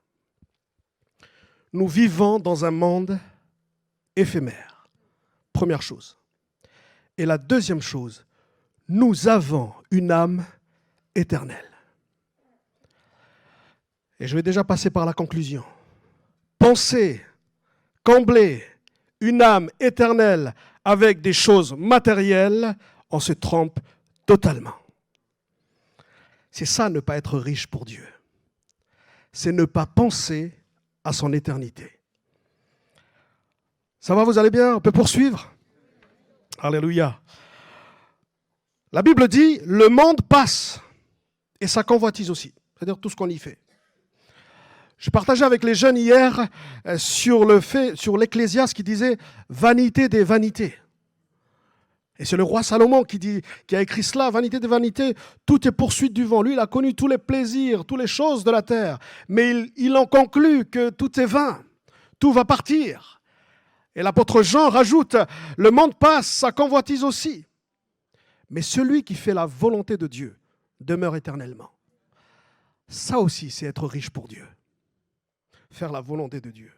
Nous vivons dans un monde éphémère. Première chose. Et la deuxième chose, nous avons une âme éternelle. Et je vais déjà passer par la conclusion. Penser, combler une âme éternelle avec des choses matérielles, on se trompe totalement. C'est ça, ne pas être riche pour Dieu. C'est ne pas penser à son éternité. Ça va, vous allez bien? On peut poursuivre? Alléluia. La Bible dit, le monde passe et sa convoitise aussi. C'est-à-dire tout ce qu'on y fait. Je partageais avec les jeunes hier sur l'Ecclésiaste qui disait « vanité des vanités ». Et c'est le roi Salomon qui a écrit cela, « vanité des vanités, tout est poursuite du vent ». Lui, il a connu tous les plaisirs, toutes les choses de la terre. Mais il en conclut que tout est vain, tout va partir. Et l'apôtre Jean rajoute « le monde passe, sa convoitise aussi ». Mais celui qui fait la volonté de Dieu demeure éternellement. Ça aussi, c'est être riche pour Dieu. Faire la volonté de Dieu.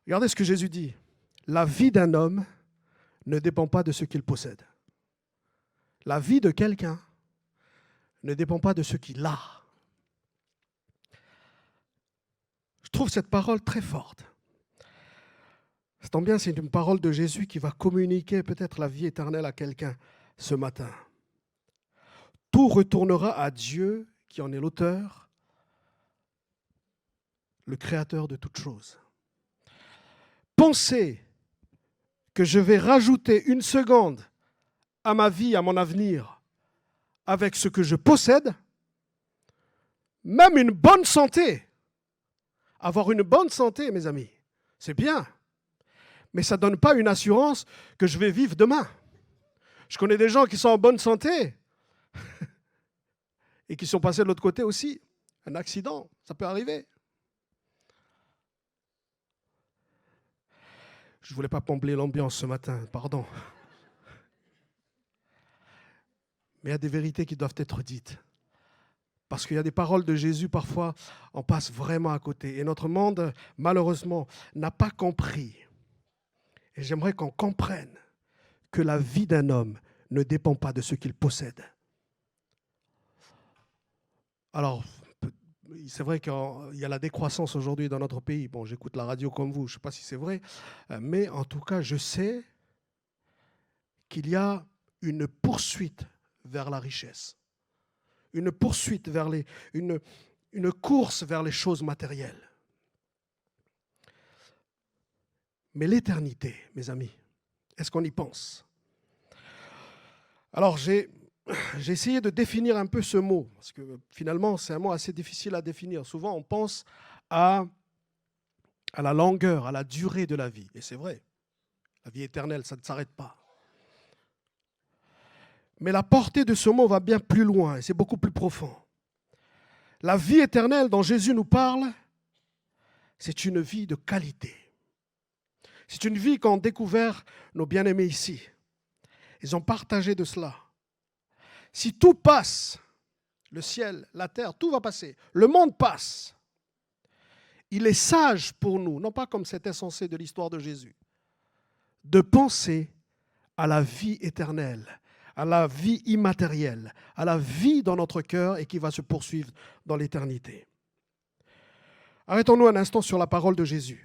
Regardez ce que Jésus dit. La vie d'un homme ne dépend pas de ce qu'il possède. La vie de quelqu'un ne dépend pas de ce qu'il a. Je trouve cette parole très forte. Ça tombe bien, c'est une parole de Jésus qui va communiquer peut-être la vie éternelle à quelqu'un ce matin. Tout retournera à Dieu qui en est l'auteur, le créateur de toutes choses. Pensez que je vais rajouter une seconde à ma vie, à mon avenir, avec ce que je possède, même une bonne santé. Avoir une bonne santé, mes amis, c'est bien. Mais ça ne donne pas une assurance que je vais vivre demain. Je connais des gens qui sont en bonne santé et qui sont passés de l'autre côté aussi. Un accident, ça peut arriver. Je ne voulais pas combler l'ambiance ce matin, pardon. Mais il y a des vérités qui doivent être dites. Parce qu'il y a des paroles de Jésus, parfois, on passe vraiment à côté. Et notre monde, malheureusement, n'a pas compris. Et j'aimerais qu'on comprenne que la vie d'un homme ne dépend pas de ce qu'il possède. Alors, c'est vrai qu'il y a la décroissance aujourd'hui dans notre pays. Bon, j'écoute la radio comme vous, je ne sais pas si c'est vrai, mais en tout cas, je sais qu'il y a une poursuite vers la richesse, une poursuite vers une course vers les choses matérielles. Mais l'éternité, mes amis, est-ce qu'on y pense? Alors, j'ai essayé de définir un peu ce mot, parce que finalement, c'est un mot assez difficile à définir. Souvent, on pense à la longueur, à la durée de la vie. Et c'est vrai, la vie éternelle, ça ne s'arrête pas. Mais la portée de ce mot va bien plus loin, et c'est beaucoup plus profond. La vie éternelle dont Jésus nous parle, c'est une vie de qualité. C'est une vie qu'ont découvert nos bien-aimés ici. Ils ont partagé de cela. Si tout passe, le ciel, la terre, tout va passer. Le monde passe. Il est sage pour nous, non pas comme c'est insensé de l'histoire de Jésus, de penser à la vie éternelle, à la vie immatérielle, à la vie dans notre cœur et qui va se poursuivre dans l'éternité. Arrêtons-nous un instant sur la parole de Jésus.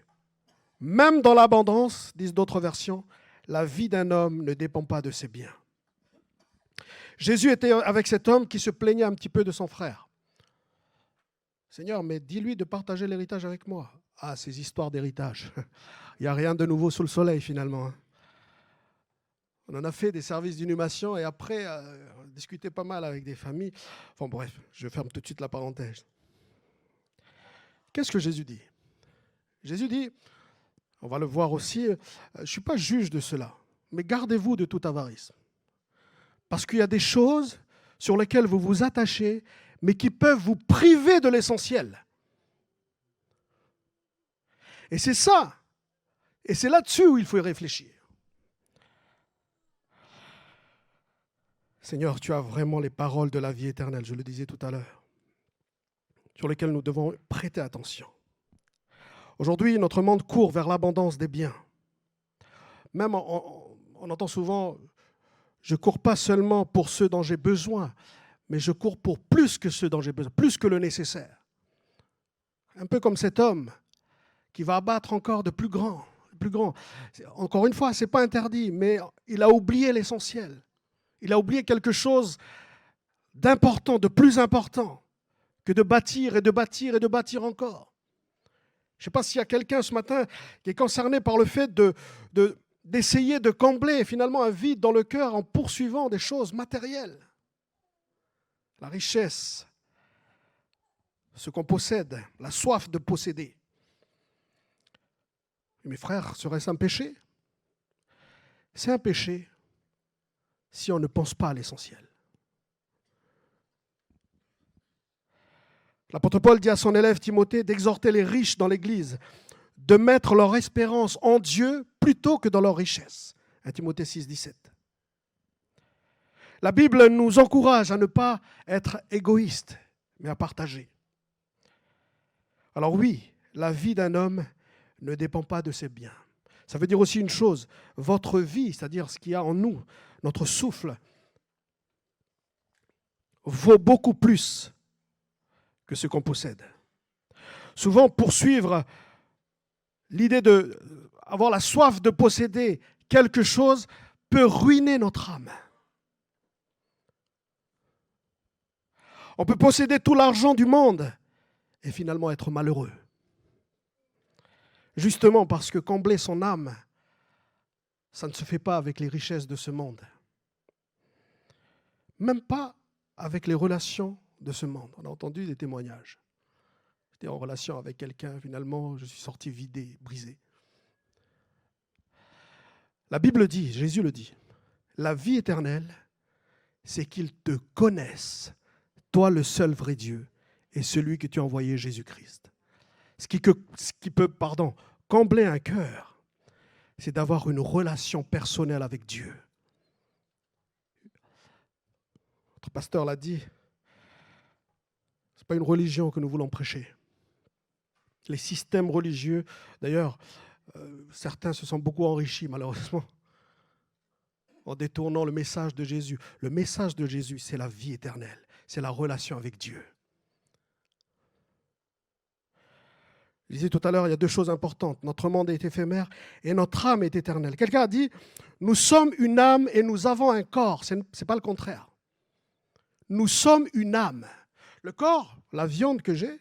Même dans l'abondance, disent d'autres versions, la vie d'un homme ne dépend pas de ses biens. Jésus était avec cet homme qui se plaignait un petit peu de son frère. Seigneur, mais dis-lui de partager l'héritage avec moi. Ah, ces histoires d'héritage. Il n'y a rien de nouveau sous le soleil finalement. On en a fait des services d'inhumation et après, on a discuté pas mal avec des familles. Enfin bref, je ferme tout de suite la parenthèse. Qu'est-ce que Jésus dit? Jésus dit, on va le voir aussi, je ne suis pas juge de cela, mais gardez-vous de toute avarice. Parce qu'il y a des choses sur lesquelles vous vous attachez, mais qui peuvent vous priver de l'essentiel. Et c'est ça, et c'est là-dessus où il faut y réfléchir. Seigneur, tu as vraiment les paroles de la vie éternelle, je le disais tout à l'heure, sur lesquelles nous devons prêter attention. Aujourd'hui, notre monde court vers l'abondance des biens. Même on entend souvent, je ne cours pas seulement pour ceux dont j'ai besoin, mais je cours pour plus que ceux dont j'ai besoin, plus que le nécessaire. Un peu comme cet homme qui va abattre encore de plus grand. Encore une fois, ce n'est pas interdit, mais il a oublié l'essentiel. Il a oublié quelque chose d'important, de plus important que de bâtir et de bâtir et de bâtir encore. Je ne sais pas s'il y a quelqu'un ce matin qui est concerné par le fait d'essayer de combler finalement un vide dans le cœur en poursuivant des choses matérielles. La richesse, ce qu'on possède, la soif de posséder. Et mes frères, serait-ce un péché? C'est un péché si on ne pense pas à l'essentiel. L'apôtre Paul dit à son élève Timothée d'exhorter les riches dans l'Église de mettre leur espérance en Dieu plutôt que dans leur richesse. 1 Timothée 6, 17. La Bible nous encourage à ne pas être égoïste, mais à partager. Alors oui, la vie d'un homme ne dépend pas de ses biens. Ça veut dire aussi une chose, votre vie, c'est-à-dire ce qu'il y a en nous, notre souffle, vaut beaucoup plus que ce qu'on possède. Souvent, poursuivre l'idée d'avoir la soif de posséder quelque chose peut ruiner notre âme. On peut posséder tout l'argent du monde et finalement être malheureux. Justement parce que combler son âme, ça ne se fait pas avec les richesses de ce monde. Même pas avec les relations de ce monde. On a entendu des témoignages. J'étais en relation avec quelqu'un, finalement, je suis sorti vidé, brisé. La Bible dit, Jésus le dit, la vie éternelle, c'est qu'ils te connaissent, toi le seul vrai Dieu, et celui que tu as envoyé, Jésus-Christ. Ce qui peut combler un cœur, c'est d'avoir une relation personnelle avec Dieu. Notre pasteur l'a dit, ce n'est pas une religion que nous voulons prêcher. Les systèmes religieux, d'ailleurs, certains se sont beaucoup enrichis, malheureusement, en détournant le message de Jésus. Le message de Jésus, c'est la vie éternelle, c'est la relation avec Dieu. Je disais tout à l'heure, il y a deux choses importantes. Notre monde est éphémère et notre âme est éternelle. Quelqu'un a dit, nous sommes une âme et nous avons un corps. Ce n'est pas le contraire. Nous sommes une âme. Le corps, la viande que j'ai,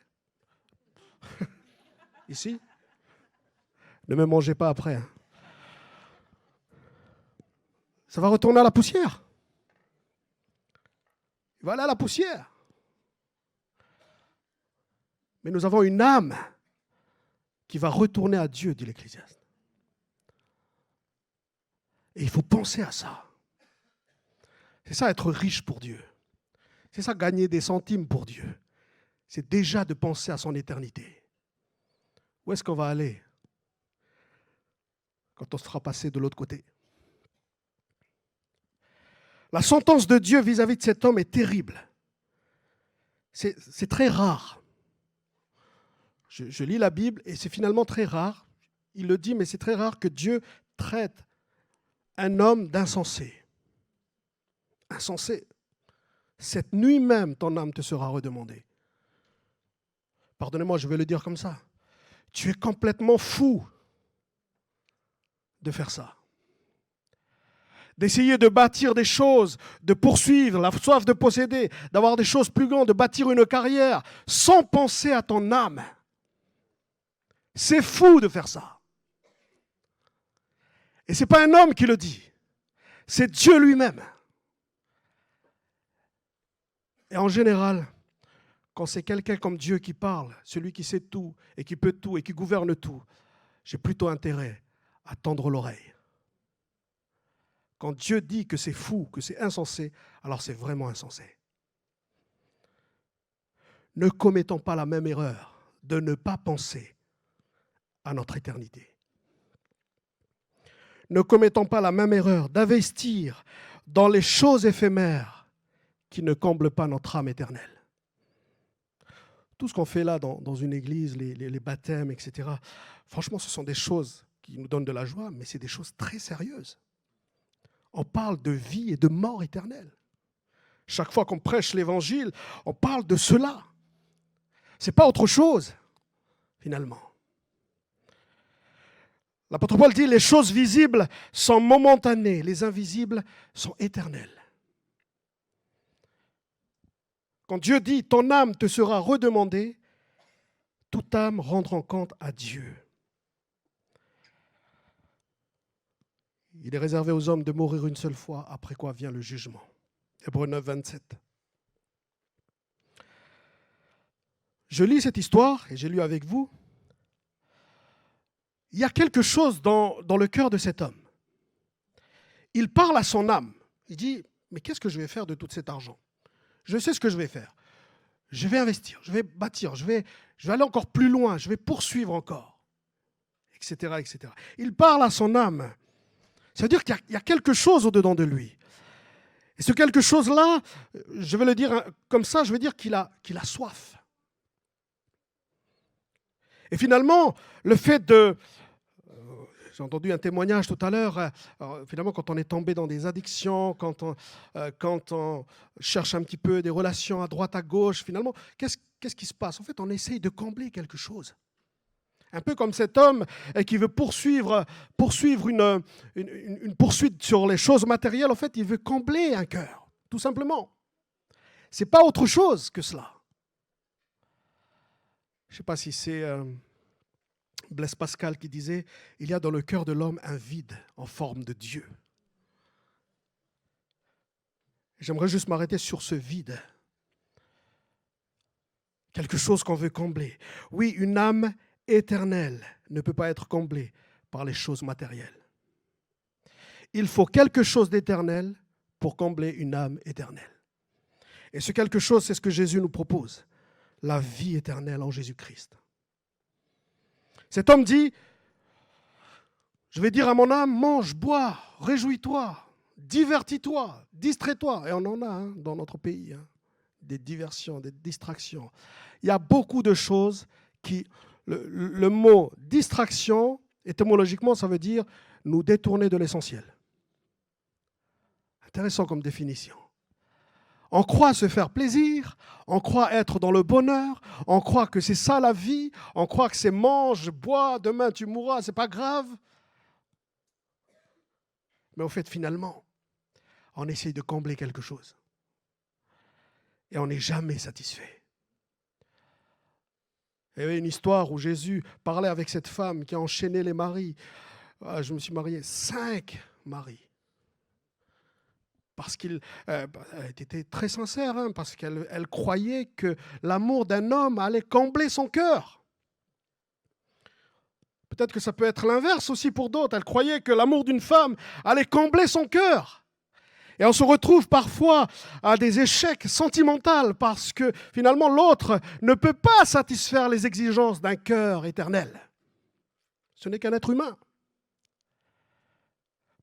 ici, ne me mangez pas après. Hein. Ça va retourner à la poussière. Il va aller à la poussière. Mais nous avons une âme qui va retourner à Dieu, dit l'Ecclésiaste. Et il faut penser à ça. C'est ça être riche pour Dieu. C'est ça gagner des centimes pour Dieu. C'est déjà de penser à son éternité. Où est-ce qu'on va aller quand on sera passé de l'autre côté? La sentence de Dieu vis-à-vis de cet homme est terrible. C'est très rare. Je lis la Bible et c'est finalement très rare. Il le dit, mais c'est très rare que Dieu traite un homme d'insensé. Insensé. Cette nuit même, ton âme te sera redemandée. Pardonnez-moi, je vais le dire comme ça. Tu es complètement fou de faire ça. d'essayer de bâtir des choses, de poursuivre la soif de posséder, d'avoir des choses plus grandes, de bâtir une carrière, sans penser à ton âme. C'est fou de faire ça. Et ce n'est pas un homme qui le dit, c'est Dieu lui-même. Et en général, quand c'est quelqu'un comme Dieu qui parle, celui qui sait tout et qui peut tout et qui gouverne tout, j'ai plutôt intérêt à tendre l'oreille. Quand Dieu dit que c'est fou, que c'est insensé, alors c'est vraiment insensé. Ne commettons pas la même erreur de ne pas penser à notre éternité. Ne commettons pas la même erreur d'investir dans les choses éphémères qui ne comblent pas notre âme éternelle. Tout ce qu'on fait là dans une église, les baptêmes, etc., franchement, ce sont des choses qui nous donnent de la joie, mais c'est des choses très sérieuses. On parle de vie et de mort éternelle. Chaque fois qu'on prêche l'évangile, on parle de cela. Ce n'est pas autre chose, finalement. L'apôtre Paul dit, les choses visibles sont momentanées, les invisibles sont éternelles. Quand Dieu dit, ton âme te sera redemandée, toute âme rendra compte à Dieu. Il est réservé aux hommes de mourir une seule fois, après quoi vient le jugement. Hébreux 9, 27. Je lis cette histoire, et j'ai lu avec vous. Il y a quelque chose dans le cœur de cet homme. Il parle à son âme. Il dit, mais qu'est-ce que je vais faire de tout cet argent? Je sais ce que je vais faire. Je vais investir, je vais bâtir, je vais aller encore plus loin, je vais poursuivre encore, etc., etc. Il parle à son âme. Ça veut dire qu'il y a quelque chose au-dedans de lui. Et ce quelque chose-là, je vais le dire comme ça, je veux dire qu'il a soif. Et finalement, le fait de... J'ai entendu un témoignage tout à l'heure, finalement quand on est tombé dans des addictions, quand on cherche un petit peu des relations à droite, à gauche, finalement, qu'est-ce qui se passe? En fait, on essaye de combler quelque chose. Un peu comme cet homme qui veut poursuivre une poursuite sur les choses matérielles, en fait, il veut combler un cœur, tout simplement. Ce n'est pas autre chose que cela. Je ne sais pas si c'est Blaise Pascal qui disait « Il y a dans le cœur de l'homme un vide en forme de Dieu ». J'aimerais juste m'arrêter sur ce vide. Quelque chose qu'on veut combler. Oui, une âme éternelle ne peut pas être comblée par les choses matérielles. Il faut quelque chose d'éternel pour combler une âme éternelle. Et ce quelque chose, c'est ce que Jésus nous propose. La vie éternelle en Jésus-Christ. Cet homme dit, je vais dire à mon âme, mange, bois, réjouis-toi, divertis-toi, distrais-toi. Et on en a dans notre pays, des diversions, des distractions. Il y a beaucoup de choses qui... Le mot distraction, étymologiquement, ça veut dire nous détourner de l'essentiel. Intéressant comme définition. On croit se faire plaisir, on croit être dans le bonheur, on croit que c'est ça la vie, on croit que c'est mange, bois, demain tu mourras, c'est pas grave. Mais au fait, finalement, on essaye de combler quelque chose. Et on n'est jamais satisfait. Il y avait une histoire où Jésus parlait avec cette femme qui a enchaîné les maris. Je me suis marié 5 maris. Parce qu'elle était très sincère, parce qu'elle croyait que l'amour d'un homme allait combler son cœur. Peut-être que ça peut être l'inverse aussi pour d'autres. Elle croyait que l'amour d'une femme allait combler son cœur. Et on se retrouve parfois à des échecs sentimentaux parce que finalement l'autre ne peut pas satisfaire les exigences d'un cœur éternel. Ce n'est qu'un être humain.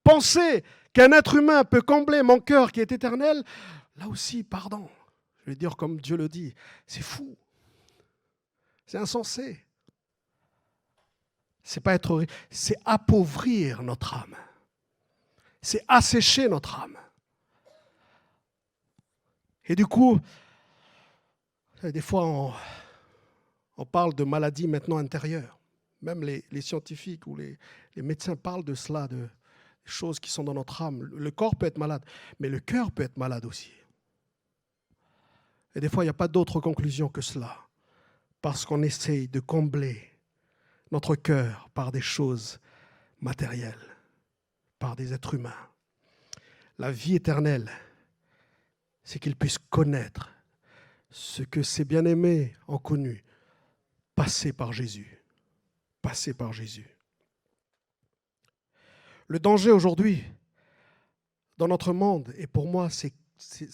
Penser qu'un être humain peut combler mon cœur qui est éternel, là aussi, pardon, je vais dire comme Dieu le dit, c'est fou. C'est insensé. C'est appauvrir notre âme. C'est assécher notre âme. Et du coup, des fois, on parle de maladies maintenant intérieures. Même les scientifiques ou les médecins parlent de cela, de choses qui sont dans notre âme. Le corps peut être malade, mais le cœur peut être malade aussi. Et des fois, il n'y a pas d'autre conclusion que cela, parce qu'on essaye de combler notre cœur par des choses matérielles, par des êtres humains. La vie éternelle, c'est qu'ils puissent connaître ce que ces bien-aimés ont connu, passé par Jésus. Passé par Jésus. Le danger aujourd'hui, dans notre monde, et pour moi, c'est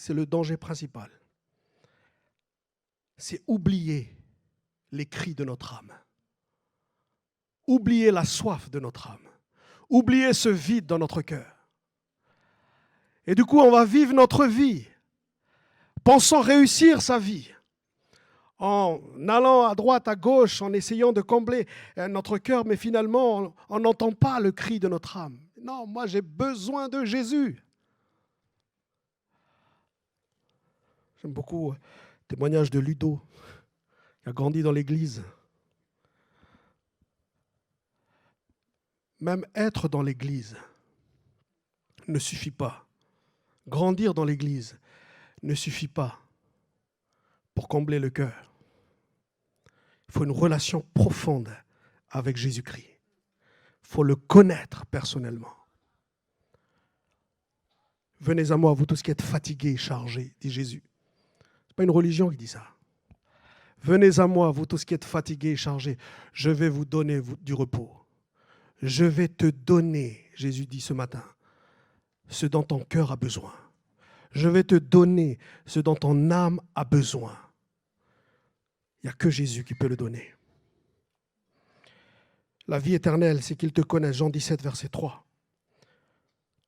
le danger principal. C'est oublier les cris de notre âme. Oublier la soif de notre âme. Oublier ce vide dans notre cœur. Et du coup, on va vivre notre vie, pensant réussir sa vie, en allant à droite, à gauche, en essayant de combler notre cœur, mais finalement, on n'entend pas le cri de notre âme. Non, moi j'ai besoin de Jésus. J'aime beaucoup le témoignage de Ludo, qui a grandi dans l'église. Même être dans l'église ne suffit pas. Grandir dans l'église ne suffit pas pour combler le cœur. Il faut une relation profonde avec Jésus-Christ. Il faut le connaître personnellement. Venez à moi, vous tous qui êtes fatigués et chargés, dit Jésus. Ce n'est pas une religion qui dit ça. Venez à moi, vous tous qui êtes fatigués et chargés, je vais vous donner du repos. Je vais te donner, Jésus dit ce matin, ce dont ton cœur a besoin. Je vais te donner ce dont ton âme a besoin. Il n'y a que Jésus qui peut le donner. La vie éternelle, c'est qu'ils te connaissent. Jean 17, verset 3.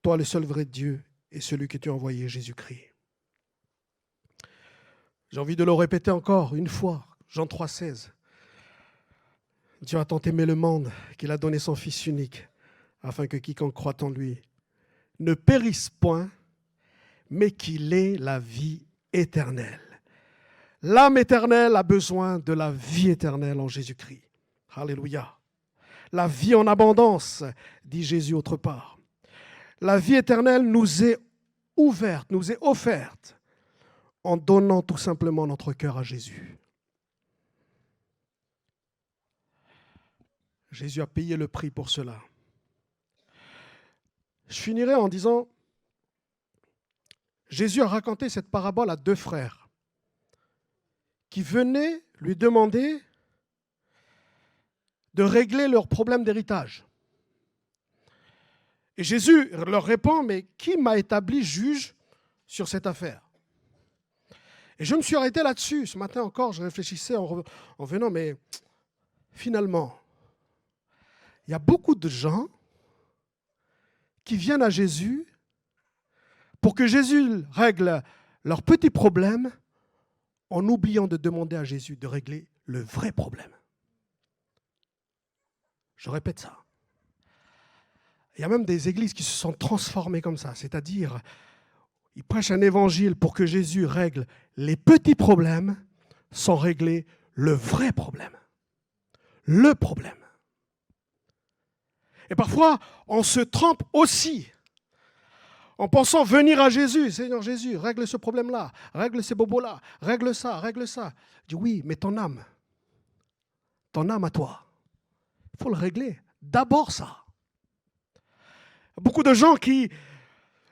Toi, le seul vrai Dieu, et celui que tu as envoyé, Jésus-Christ. J'ai envie de le répéter encore une fois. Jean 3, 16. Dieu a tant aimé le monde qu'il a donné son Fils unique, afin que quiconque croit en lui ne périsse point, mais qu'il ait la vie éternelle. L'âme éternelle a besoin de la vie éternelle en Jésus-Christ. Alléluia. La vie en abondance, dit Jésus autre part. La vie éternelle nous est ouverte, nous est offerte en donnant tout simplement notre cœur à Jésus. Jésus a payé le prix pour cela. Je finirai en disant, Jésus a raconté cette parabole à deux frères qui venaient lui demander de régler leurs problèmes d'héritage. Et Jésus leur répond, mais qui m'a établi juge sur cette affaire? Et je me suis arrêté là-dessus. Ce matin encore, je réfléchissais en venant, mais finalement, il y a beaucoup de gens qui viennent à Jésus pour que Jésus règle leurs petits problèmes en oubliant de demander à Jésus de régler le vrai problème. Je répète ça. Il y a même des églises qui se sont transformées comme ça, c'est-à-dire ils prêchent un évangile pour que Jésus règle les petits problèmes sans régler le vrai problème. Le problème. Et parfois, on se trompe aussi en pensant venir à Jésus. Seigneur Jésus, règle ce problème-là, règle ces bobos-là, règle ça, règle ça. Je dis oui, mais ton âme à toi, il faut le régler. D'abord ça. Beaucoup de gens qui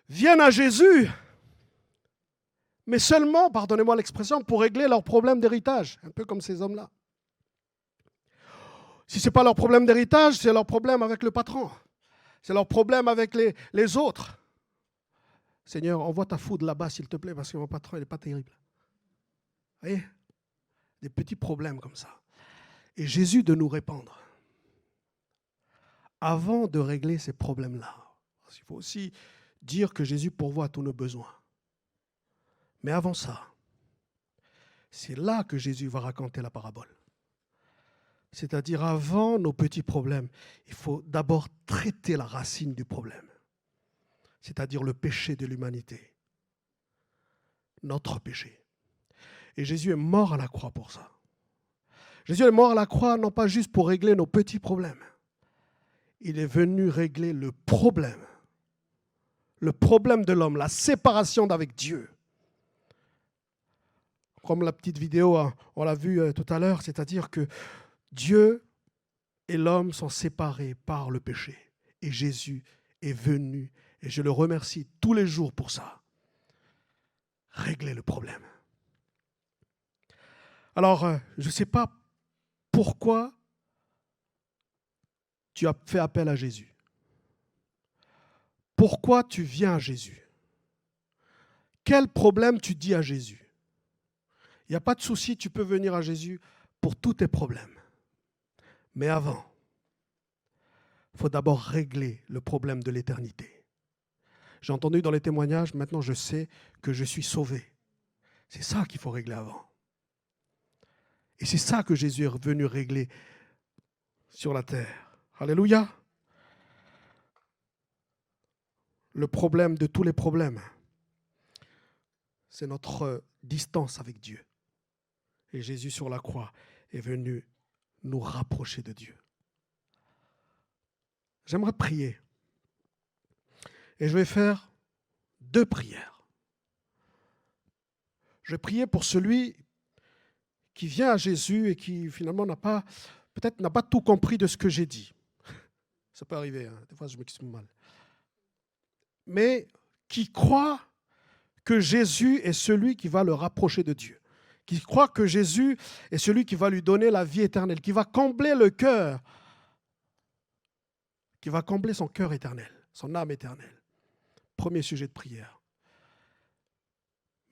viennent à Jésus, mais seulement, pardonnez-moi l'expression, pour régler leurs problèmes d'héritage, un peu comme ces hommes-là. Si ce n'est pas leur problème d'héritage, c'est leur problème avec le patron. C'est leur problème avec les autres. Seigneur, envoie ta foudre là-bas, s'il te plaît, parce que mon patron, il n'est pas terrible. Vous voyez? Des petits problèmes comme ça. Et Jésus de nous répondre. Avant de régler ces problèmes-là, il faut aussi dire que Jésus pourvoit à tous nos besoins. Mais avant ça, c'est là que Jésus va raconter la parabole. C'est-à-dire avant nos petits problèmes, il faut d'abord traiter la racine du problème. C'est-à-dire le péché de l'humanité. Notre péché. Et Jésus est mort à la croix pour ça. Jésus est mort à la croix non pas juste pour régler nos petits problèmes. Il est venu régler le problème le problème de l'homme, la séparation d'avec Dieu. Comme la petite vidéo, on l'a vu tout à l'heure, c'est-à-dire que Dieu et l'homme sont séparés par le péché. Et Jésus est venu, et je le remercie tous les jours pour ça. Régler le problème. Alors, je ne sais pas pourquoi tu as fait appel à Jésus. Pourquoi tu viens à Jésus? Quel problème tu dis à Jésus? Il n'y a pas de souci, tu peux venir à Jésus pour tous tes problèmes. Mais avant, il faut d'abord régler le problème de l'éternité. J'ai entendu dans les témoignages, maintenant je sais que je suis sauvé. C'est ça qu'il faut régler avant. Et c'est ça que Jésus est venu régler sur la terre. Alléluia. Le problème de tous les problèmes, c'est notre distance avec Dieu. Et Jésus sur la croix est venu nous rapprocher de Dieu. J'aimerais prier. Et je vais faire 2 prières. Je vais prier pour celui qui vient à Jésus et qui finalement peut-être n'a pas tout compris de ce que j'ai dit. Ça peut arriver, hein. Des fois je m'exprime mal. Mais qui croit que Jésus est celui qui va le rapprocher de Dieu, qui croit que Jésus est celui qui va lui donner la vie éternelle, qui va combler le cœur, qui va combler son cœur éternel, son âme éternelle. Premier sujet de prière.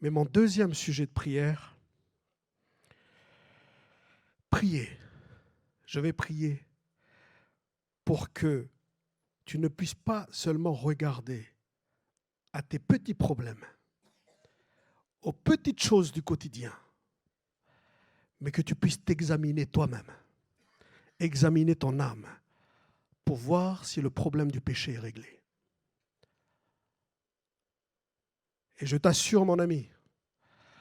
Mais mon deuxième sujet de prière, prier. Je vais prier pour que tu ne puisses pas seulement regarder à tes petits problèmes, aux petites choses du quotidien, mais que tu puisses t'examiner toi-même, examiner ton âme, pour voir si le problème du péché est réglé. Et je t'assure, mon ami,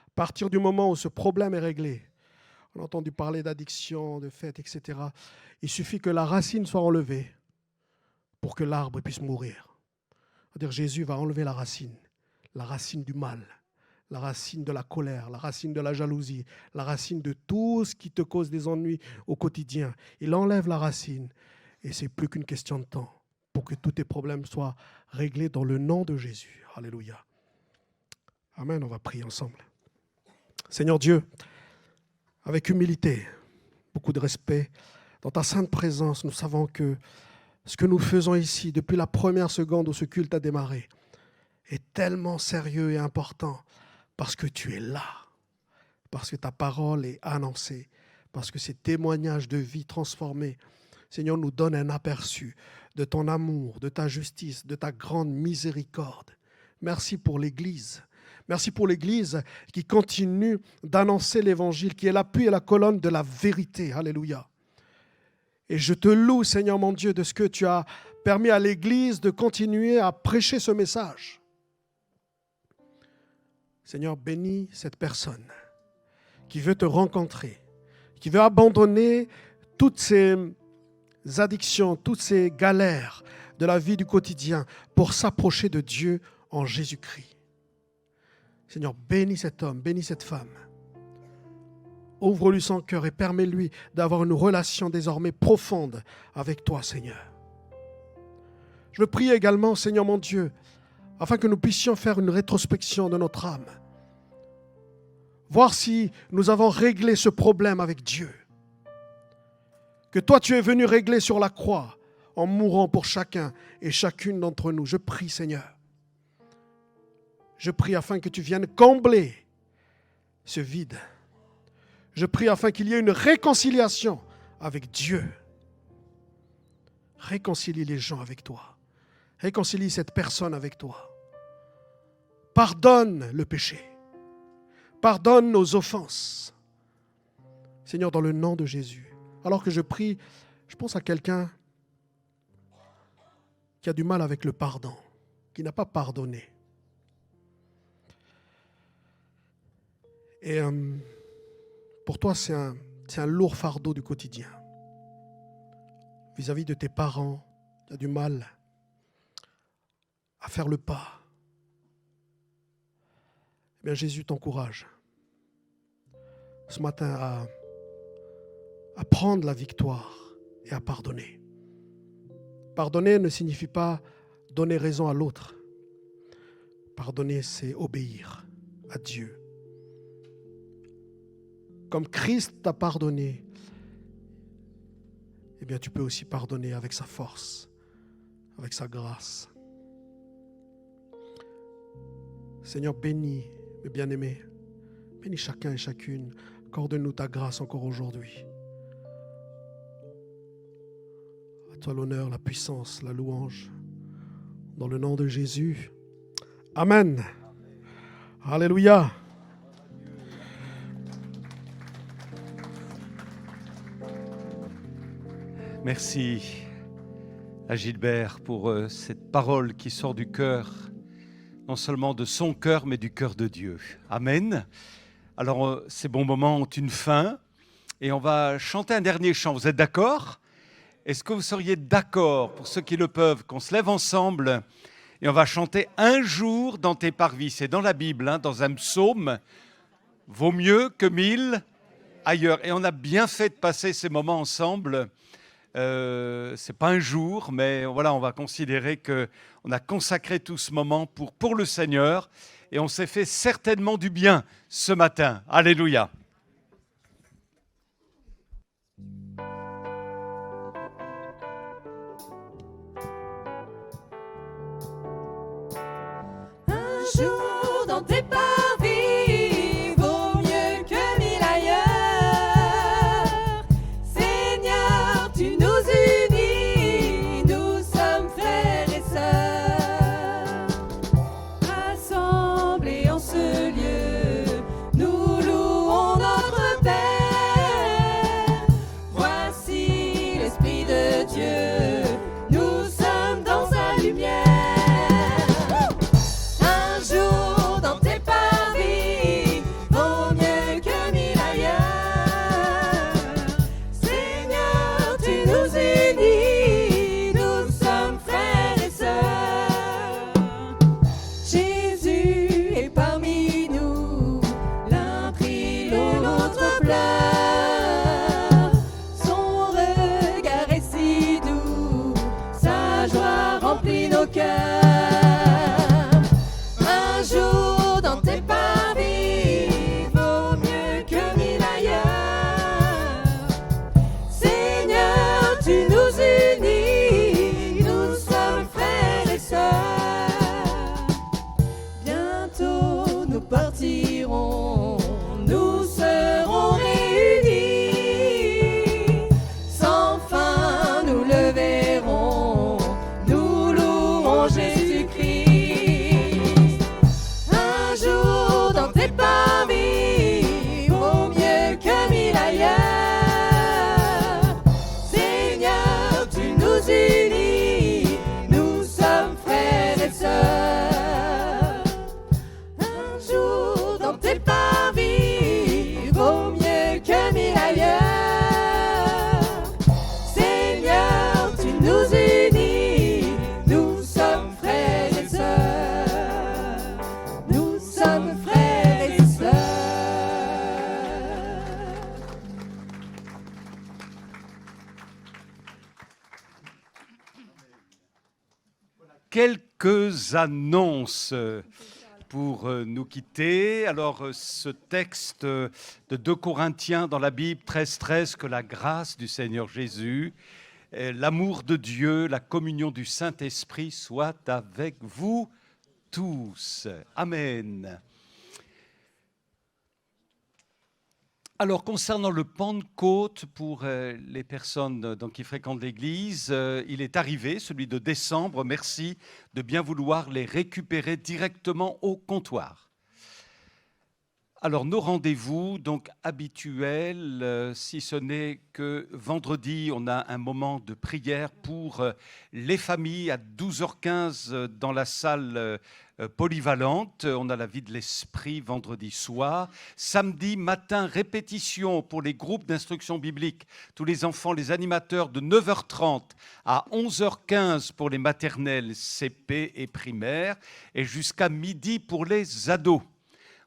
à partir du moment où ce problème est réglé, on a entendu parler d'addiction, de fête, etc., il suffit que la racine soit enlevée pour que l'arbre puisse mourir. C'est-à-dire Jésus va enlever la racine du mal, la racine de la colère, la racine de la jalousie, la racine de tout ce qui te cause des ennuis au quotidien. Il enlève la racine et c'est plus qu'une question de temps pour que tous tes problèmes soient réglés dans le nom de Jésus. Alléluia. Amen, on va prier ensemble. Seigneur Dieu, avec humilité, beaucoup de respect, dans ta sainte présence, nous savons que ce que nous faisons ici, depuis la première seconde où ce culte a démarré, est tellement sérieux et important parce que tu es là, parce que ta parole est annoncée, parce que ces témoignages de vie transformée, Seigneur, nous donnent un aperçu de ton amour, de ta justice, de ta grande miséricorde. Merci pour l'Église. Merci pour l'Église qui continue d'annoncer l'Évangile, qui est l'appui et la colonne de la vérité. Alléluia. Et je te loue, Seigneur mon Dieu, de ce que tu as permis à l'Église de continuer à prêcher ce message. Seigneur, bénis cette personne qui veut te rencontrer, qui veut abandonner toutes ces addictions, toutes ces galères de la vie du quotidien pour s'approcher de Dieu en Jésus-Christ. Seigneur, bénis cet homme, bénis cette femme. Ouvre-lui son cœur et permets-lui d'avoir une relation désormais profonde avec toi, Seigneur. Je veux prier également, Seigneur mon Dieu, afin que nous puissions faire une rétrospection de notre âme. Voir si nous avons réglé ce problème avec Dieu. Que toi, tu es venu régler sur la croix en mourant pour chacun et chacune d'entre nous. Je prie, Seigneur. Je prie afin que tu viennes combler ce vide. Je prie afin qu'il y ait une réconciliation avec Dieu. Réconcilie les gens avec toi. Réconcilie cette personne avec toi. Pardonne le péché. Pardonne nos offenses. Seigneur, dans le nom de Jésus. Alors que je prie, je pense à quelqu'un qui a du mal avec le pardon, qui n'a pas pardonné. Et pour toi, c'est un lourd fardeau du quotidien. Vis-à-vis de tes parents, tu as du mal à faire le pas, eh bien Jésus t'encourage ce matin à prendre la victoire et à pardonner. Pardonner ne signifie pas donner raison à l'autre. Pardonner, c'est obéir à Dieu. Comme Christ t'a pardonné, eh bien tu peux aussi pardonner avec sa force, avec sa grâce. Seigneur, bénis mes bien-aimés, bénis chacun et chacune, accorde-nous ta grâce encore aujourd'hui. À toi l'honneur, la puissance, la louange, dans le nom de Jésus. Amen. Alléluia. Merci à Gilbert pour cette parole qui sort du cœur, non seulement de son cœur, mais du cœur de Dieu. Amen. Alors, ces bons moments ont une fin et on va chanter un dernier chant. Vous êtes d'accord ? Est-ce que vous seriez d'accord, pour ceux qui le peuvent, qu'on se lève ensemble et on va chanter « Un jour dans tes parvis ». C'est dans la Bible, hein, dans un psaume. « Vaut mieux que 1000 ailleurs ». Et on a bien fait de passer ces moments ensemble. C'est pas un jour, mais voilà, on va considérer qu'on a consacré tout ce moment pour le Seigneur et on s'est fait certainement du bien ce matin. Alléluia. Un jour dans tes parvis vaut mieux que 1000 ailleurs. Seigneur, tu nous unis, nous sommes frères et sœurs. Rassemblés en ce lieu, nous louons notre Père. Voici l'Esprit de Dieu, nous sommes dans sa lumière. Un jour dans tes parvis vaut mieux que 1000 ailleurs. Seigneur, tu nous unis, nous sommes frères et sœurs. Jésus est parmi nous, l'un prie l'autre pleure. Son regard est si doux, sa joie remplit nos cœurs. Un jour dans tes parvis vaut mieux que 1000 ailleurs. Seigneur, tu nous unis, nous sommes frères et sœurs. Bientôt nous partirons, nous serons réunis. Sans fin nous le verrons, nous louerons Jésus-Christ. Un jour dans tes parvis vaut mieux que 1000 ailleurs. Seigneur, tu nous unis, nous sommes frères et sœurs. Un jour dans tes parvis vaut mieux que 1000 ailleurs. Seigneur, tu nous unis, nous sommes frères et sœurs. Nous sommes frères et sœurs. Quelques annonces pour nous quitter. Alors, ce texte de 2 Corinthiens dans la Bible, 13, que la grâce du Seigneur Jésus, l'amour de Dieu, la communion du Saint-Esprit soit avec vous tous. Amen. Alors, concernant le Pentecôte, pour les personnes qui fréquentent l'Église, il est arrivé, celui de décembre. Merci de bien vouloir les récupérer directement au comptoir. Alors, nos rendez-vous, donc habituels, si ce n'est que vendredi, on a un moment de prière pour les familles à 12h15 dans la salle polyvalente. On a la vie de l'esprit vendredi soir. Samedi matin, répétition pour les groupes d'instruction biblique. Tous les enfants, les animateurs de 9h30 à 11h15 pour les maternelles, CP et primaires, et jusqu'à midi pour les ados.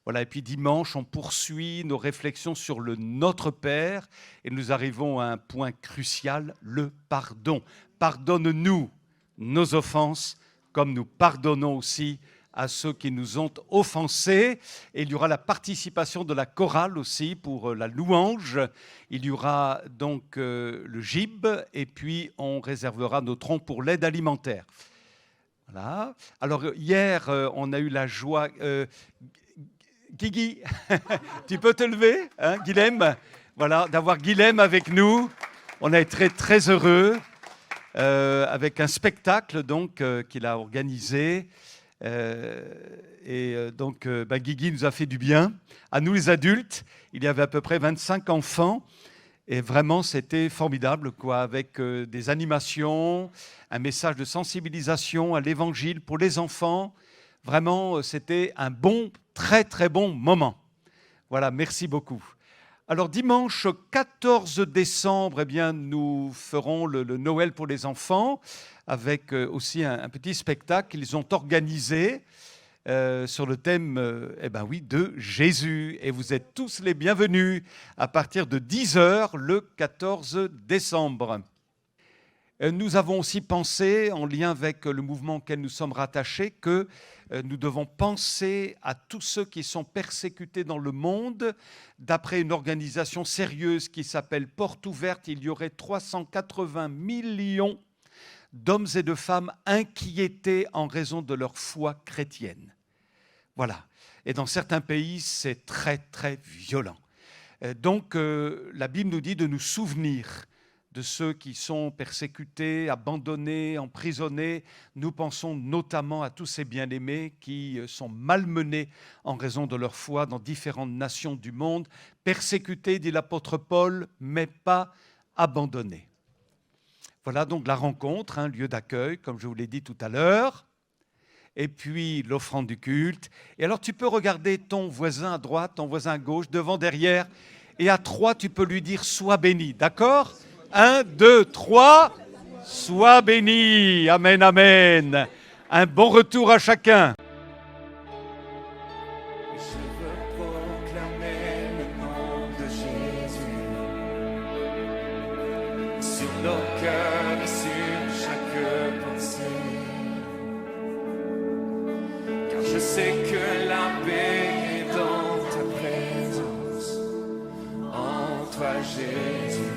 Voilà, et puis dimanche, on poursuit nos réflexions sur le Notre Père et nous arrivons à un point crucial, le pardon. Pardonne-nous nos offenses comme nous pardonnons aussi à ceux qui nous ont offensés. Et il y aura la participation de la chorale aussi pour la louange. Il y aura donc le gib et puis on réservera nos troncs pour l'aide alimentaire. Voilà. Alors hier, on a eu la joie... Guigui, tu peux te lever, hein, Guilhem, voilà, d'avoir Guilhem avec nous. On a été très heureux avec un spectacle donc qu'il a organisé. Guigui nous a fait du bien. À nous les adultes, il y avait à peu près 25 enfants. Et vraiment, c'était formidable, quoi, avec des animations, un message de sensibilisation à l'évangile pour les enfants. Vraiment, c'était un très très bon moment. Voilà, merci beaucoup. Alors dimanche 14 décembre, eh bien, nous ferons le Noël pour les enfants avec aussi un petit spectacle qu'ils ont organisé sur le thème de Jésus. Et vous êtes tous les bienvenus à partir de 10h le 14 décembre. Nous avons aussi pensé, en lien avec le mouvement auquel nous sommes rattachés, que nous devons penser à tous ceux qui sont persécutés dans le monde. D'après une organisation sérieuse qui s'appelle Porte Ouverte, il y aurait 380 millions d'hommes et de femmes inquiétés en raison de leur foi chrétienne. Voilà. Et dans certains pays, c'est très, très violent. Donc, la Bible nous dit de nous souvenir de ceux qui sont persécutés, abandonnés, emprisonnés. Nous pensons notamment à tous ces bien-aimés qui sont malmenés en raison de leur foi dans différentes nations du monde, persécutés, dit l'apôtre Paul, mais pas abandonnés. Voilà donc la rencontre, un lieu d'accueil, comme je vous l'ai dit tout à l'heure, et puis l'offrande du culte. Et alors tu peux regarder ton voisin à droite, ton voisin à gauche, devant, derrière, et à 3, tu peux lui dire « Sois béni », d'accord ? 1, 2, 3, sois béni. Amen, amen. Un bon retour à chacun. Je veux proclamer le nom de Jésus sur nos cœurs et sur chaque pensée. Car je sais que la paix est dans ta présence, en toi Jésus.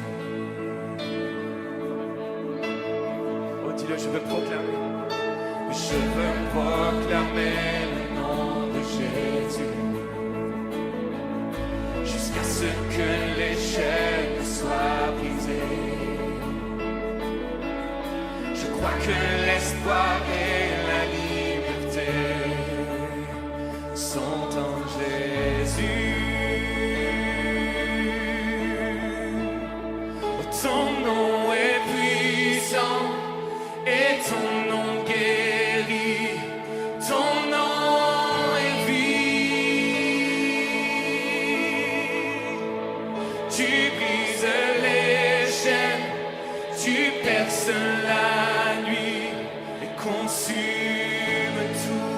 Je veux proclamer. Je veux proclamer le nom de Jésus jusqu'à ce que les chaînes soient brisées. Je crois que l'espoir et la liberté sont en Jésus. Oh, ton nom est puissant. Et ton nom guérit, ton nom est vie. Tu brises les chaînes, tu perces la nuit et consumes tout.